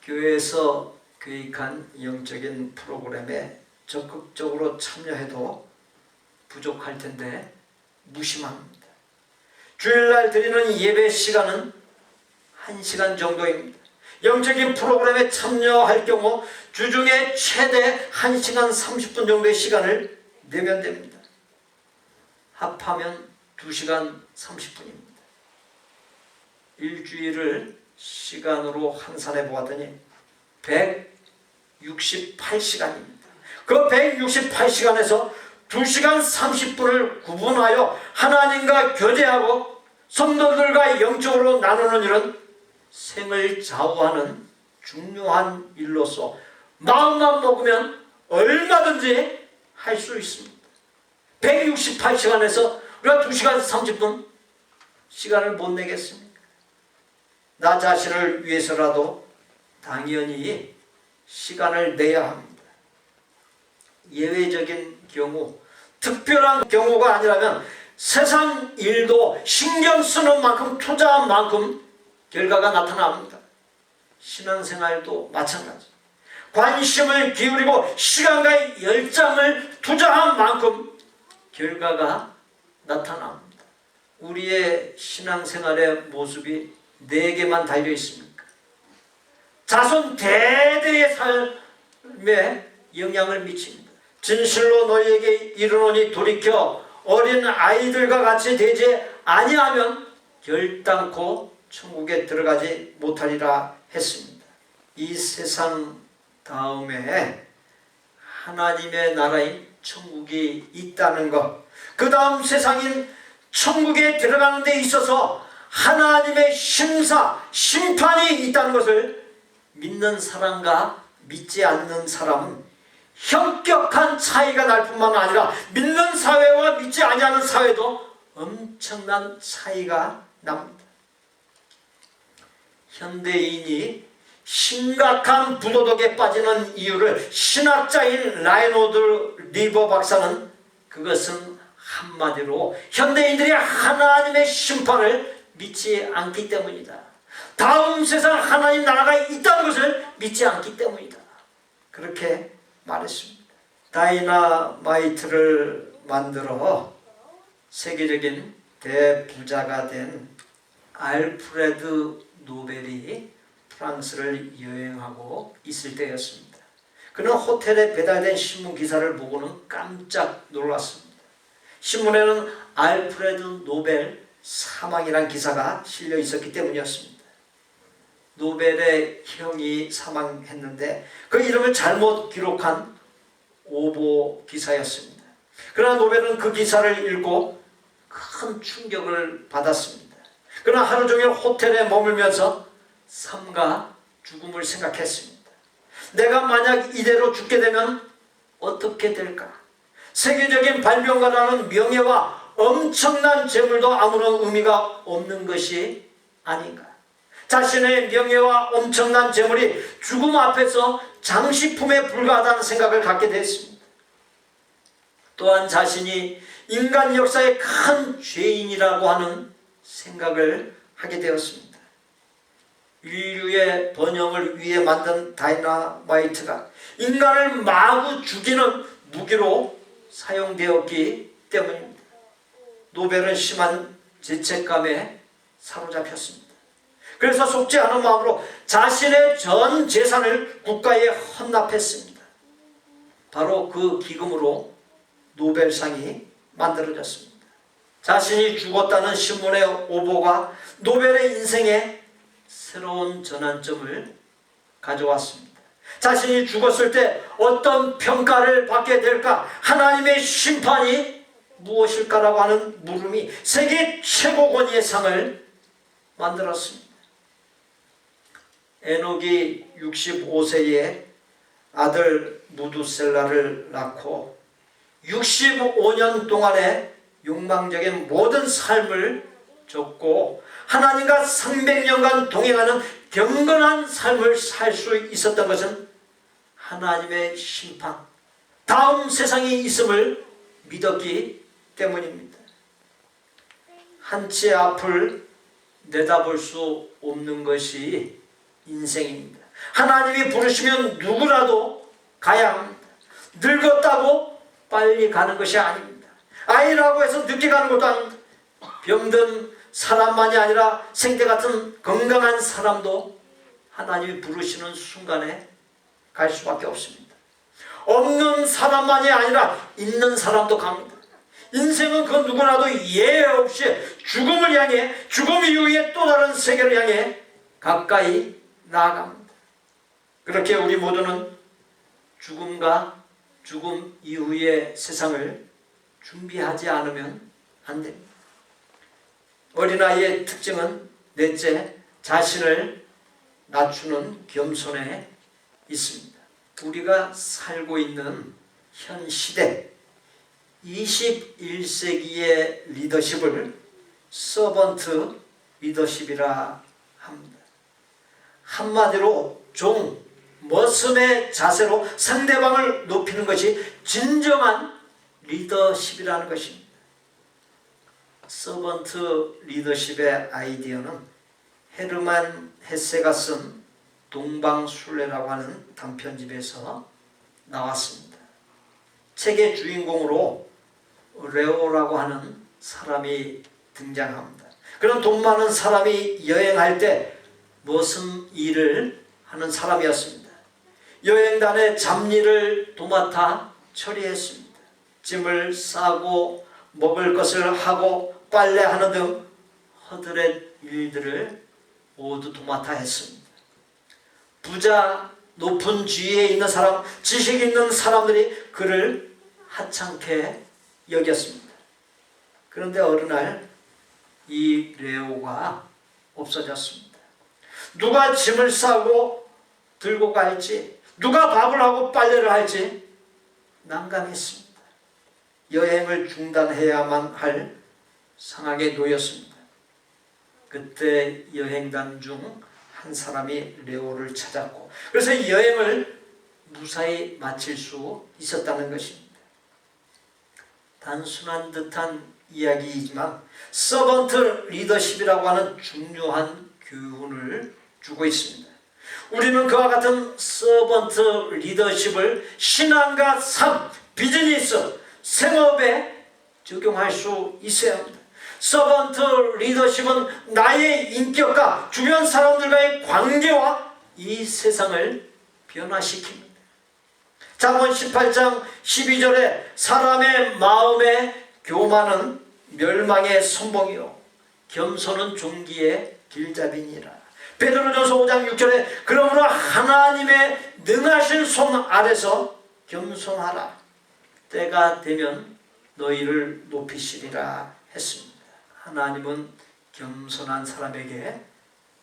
Speaker 3: 교회에서 계획한 영적인 프로그램에 적극적으로 참여해도 부족할 텐데 무심합니다. 주일날 드리는 예배 시간은 1시간 정도입니다. 영적인 프로그램에 참여할 경우 주중에 최대 1시간 30분 정도의 시간을 내면 됩니다. 합하면 2시간 30분입니다. 일주일을 시간으로 환산해 보았더니 168시간입니다. 그 168시간에서 2시간 30분을 구분하여 하나님과 교제하고 성도들과 영적으로 나누는 일은 생을 좌우하는 중요한 일로서 마음만 먹으면 얼마든지 할 수 있습니다. 168시간에서 우리가 2시간 30분 시간을 못 내겠습니까? 나 자신을 위해서라도 당연히 시간을 내야 합니다. 예외적인 경우, 특별한 경우가 아니라면 세상 일도 신경 쓰는 만큼 투자한 만큼 결과가 나타납니다. 신앙생활도 마찬가지. 관심을 기울이고 시간과 열정을 투자한 만큼 결과가 나타납니다. 우리의 신앙생활의 모습이 4개만 달려 있습니까? 자손 대대의 삶에 영향을 미칩니다. 진실로 너희에게 이르노니 돌이켜 어린 아이들과 같이 되지 아니하면 결단코
Speaker 2: 천국에 들어가지 못하리라 했습니다. 이 세상 다음에 하나님의 나라인 천국이 있다는 것, 그 다음 세상인 천국에 들어가는 데 있어서 하나님의 심판이 있다는 것을 믿는 사람과 믿지 않는 사람은 현격한 차이가 날 뿐만 아니라 믿는 사회와 믿지 아니하는 사회도 엄청난 차이가 납니다. 현대인이 심각한 부도덕에 빠지는 이유를 신학자인 라이노드 리버 박사는 그것은 한마디로 현대인들이 하나님의 심판을 믿지 않기 때문이다. 다음 세상 하나님 나라가 있다는 것을 믿지 않기 때문이다. 그렇게 말했습니다. 다이나마이트를 만들어 세계적인 대부자가 된 알프레드 노벨이 프랑스를 여행하고 있을 때였습니다. 그는 호텔에 배달된 신문 기사를 보고는 깜짝 놀랐습니다. 신문에는 알프레드 노벨 사망이란 기사가 실려 있었기 때문이었습니다. 노벨의 형이 사망했는데 그 이름을 잘못 기록한 오보 기사였습니다. 그러나 노벨은 그 기사를 읽고 큰 충격을 받았습니다. 그러나 하루 종일 호텔에 머물면서 삶과 죽음을 생각했습니다. 내가 만약 이대로 죽게 되면 어떻게 될까? 세계적인 발명가라는 명예와 엄청난 재물도 아무런 의미가 없는 것이 아닌가? 자신의 명예와 엄청난 재물이 죽음 앞에서 장식품에 불과하다는 생각을 갖게 됐습니다. 또한 자신이 인간 역사의 큰 죄인이라고 하는 생각을 하게 되었습니다. 인류의 번영을 위해 만든 다이나마이트가 인간을 마구 죽이는 무기로 사용되었기 때문입니다. 노벨은 심한 죄책감에 사로잡혔습니다. 그래서 속지 않은 마음으로 자신의 전 재산을 국가에 헌납했습니다. 바로 그 기금으로 노벨상이 만들어졌습니다. 자신이 죽었다는 신문의 오보가 노벨의 인생에 새로운 전환점을 가져왔습니다. 자신이 죽었을 때 어떤 평가를 받게 될까? 하나님의 심판이 무엇일까라고 하는 물음이 세계 최고 권위의 상을 만들었습니다. 에녹이 65세에 아들 무두셀라를 낳고 65년 동안의 욕망적인 모든 삶을 줬고 하나님과 300년간 동행하는 경건한 삶을 살 수 있었던 것은 하나님의 심판, 다음 세상이 있음을 믿었기 때문입니다. 한치 앞을 내다볼 수 없는 것이 인생입니다. 하나님이 부르시면 누구라도 가야 합니다. 늙었다고 빨리 가는 것이 아닙니다. 아이라고 해서 늦게 가는 것도 아닙니다. 병든 사람만이 아니라 생태 같은 건강한 사람도 하나님이 부르시는 순간에 갈 수밖에 없습니다. 없는 사람만이 아니라 있는 사람도 갑니다. 인생은 그 누구나도 예외 없이 죽음을 향해, 죽음 이후에 또 다른 세계를 향해 가까이 나아갑니다. 그렇게 우리 모두는 죽음과 죽음 이후의 세상을 준비하지 않으면 안 됩니다. 어린아이의 특징은 넷째, 자신을 낮추는 겸손에 있습니다. 우리가 살고 있는 현 시대 21세기의 리더십을 서번트 리더십이라 합니다. 한마디로 머슴의 자세로 상대방을 높이는 것이 진정한 리더십이라는 것입니다. 서번트 리더십의 아이디어는 헤르만 헤세가 쓴 동방술래라고 하는 단편집에서 나왔습니다. 책의 주인공으로 레오라고 하는 사람이 등장합니다. 그런 돈 많은 사람이 여행할 때 머슴 일을 하는 사람이었습니다. 여행단의 잡일을 도맡아 처리했습니다. 짐을 싸고 먹을 것을 하고 빨래하는 등 허드렛 일들을 모두 도맡아 했습니다. 부자, 높은 지위에 있는 사람, 지식 있는 사람들이 그를 하찮게 여겼습니다. 그런데 어느 날 이 레오가 없어졌습니다. 누가 짐을 싸고 들고 갈지, 누가 밥을 하고 빨래를 할지 난감했습니다. 여행을 중단해야만 할 상황에 놓였습니다. 그때 여행단 중 한 사람이 레오를 찾았고, 그래서 여행을 무사히 마칠 수 있었다는 것입니다. 단순한 듯한 이야기이지만 서번트 리더십이라고 하는 중요한 교훈을 주고 있습니다. 우리는 그와 같은 서번트 리더십을 신앙과 삶, 비즈니스, 생업에 적용할 수 있어야 합니다. 서번트 리더십은 나의 인격과 주변 사람들과의 관계와 이 세상을 변화시킵니다. 잠언 18장 12절에 사람의 마음의 교만은 멸망의 선봉이요 겸손은 존귀의 길잡이니라. 베드로전서 5장 6절에 그러므로 하나님의 능하신 손 아래서 겸손하라. 때가 되면 너희를 높이시리라 했습니다. 하나님은 겸손한 사람에게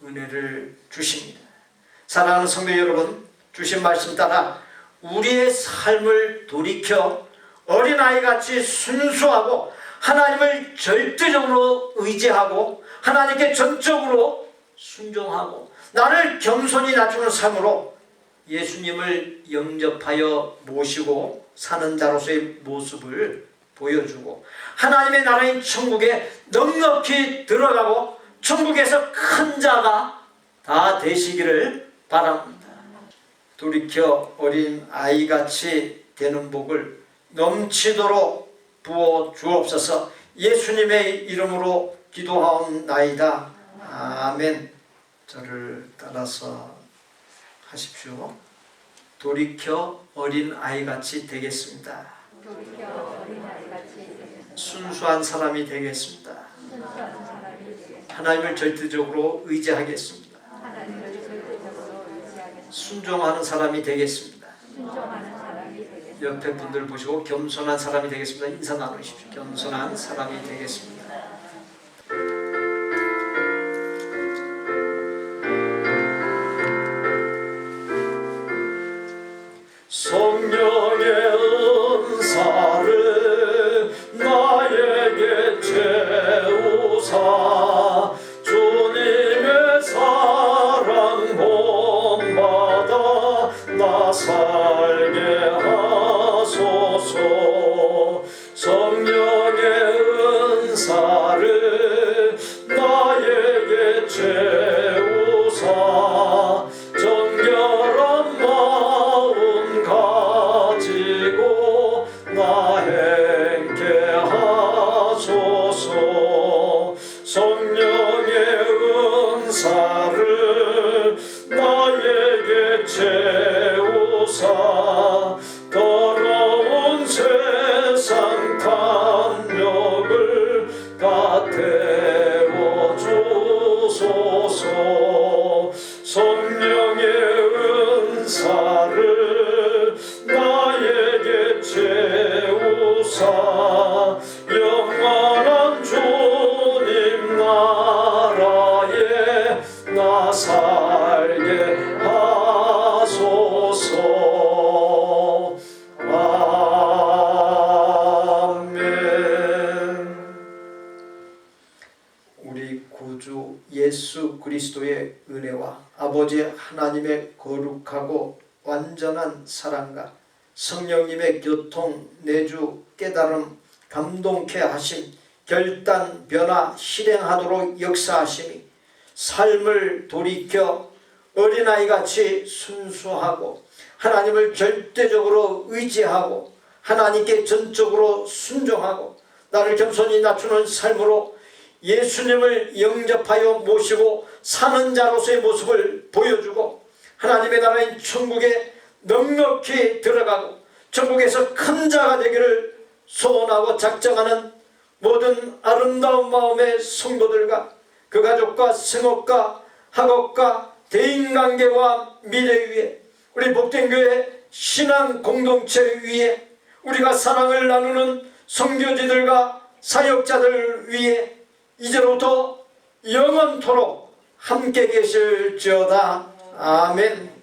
Speaker 2: 은혜를 주십니다. 사랑하는 성도 여러분, 주신 말씀 따라 우리의 삶을 돌이켜 어린아이같이 순수하고 하나님을 절대적으로 의지하고 하나님께 전적으로 순종하고 나를 겸손히 낮추는 삶으로 예수님을 영접하여 모시고 사는 자로서의 모습을 보여주고 하나님의 나라인 천국에 넉넉히 들어가고 천국에서 큰 자가 다 되시기를 바랍니다. 돌이켜 어린 아이같이 되는 복을 넘치도록 부어 주옵소서. 예수님의 이름으로 기도하옵나이다. 아멘. 저를 따라서 하십시오. 돌이켜 어린 아이같이 되겠습니다. 순수한 사람이 되겠습니다. 하나님을 절대적으로 의지하겠습니다. 순종하는 사람이 되겠습니다. 옆에 분들 보시고 겸손한 사람이 되겠습니다. 인사 나누십시오. 겸손한 사람이 되겠습니다.
Speaker 1: 성령의 은사를 나에게 채우사 주님의 사랑 본받아 나 살게 하소서. 성령의 은사를 나에게 채우사 정결한 마음 가지고 나 행케 하소서. 성령의 은사를 나에게 채우사 더러운 세상 탐욕을 다 태워주소서. 성령의 은사를 나에게 채우사 영원한 주님 나라에 나 살게 하소서. 아멘.
Speaker 2: 우리 구주 예수 그리스도의 은혜와 아버지 하나님의 거룩하고 완전한 사랑과 성령님의 교통, 내주, 깨달음, 감동케 하심, 결단, 변화, 실행하도록 역사하심이 삶을 돌이켜 어린아이같이 순수하고 하나님을 절대적으로 의지하고 하나님께 전적으로 순종하고 나를 겸손히 낮추는 삶으로 예수님을 영접하여 모시고 사는 자로서의 모습을 보여주고 하나님의 나라인 천국에 넉넉히 들어가고 천국에서 큰 자가 되기를 소원하고 작정하는 모든 아름다운 마음의 성도들과 그 가족과 생업과 학업과 대인관계와 미래 위에 우리 복된교회 신앙 공동체 위에 우리가 사랑을 나누는 선교지들과 사역자들 위에 이제로부터 영원토록 함께 계실지어다. 아멘.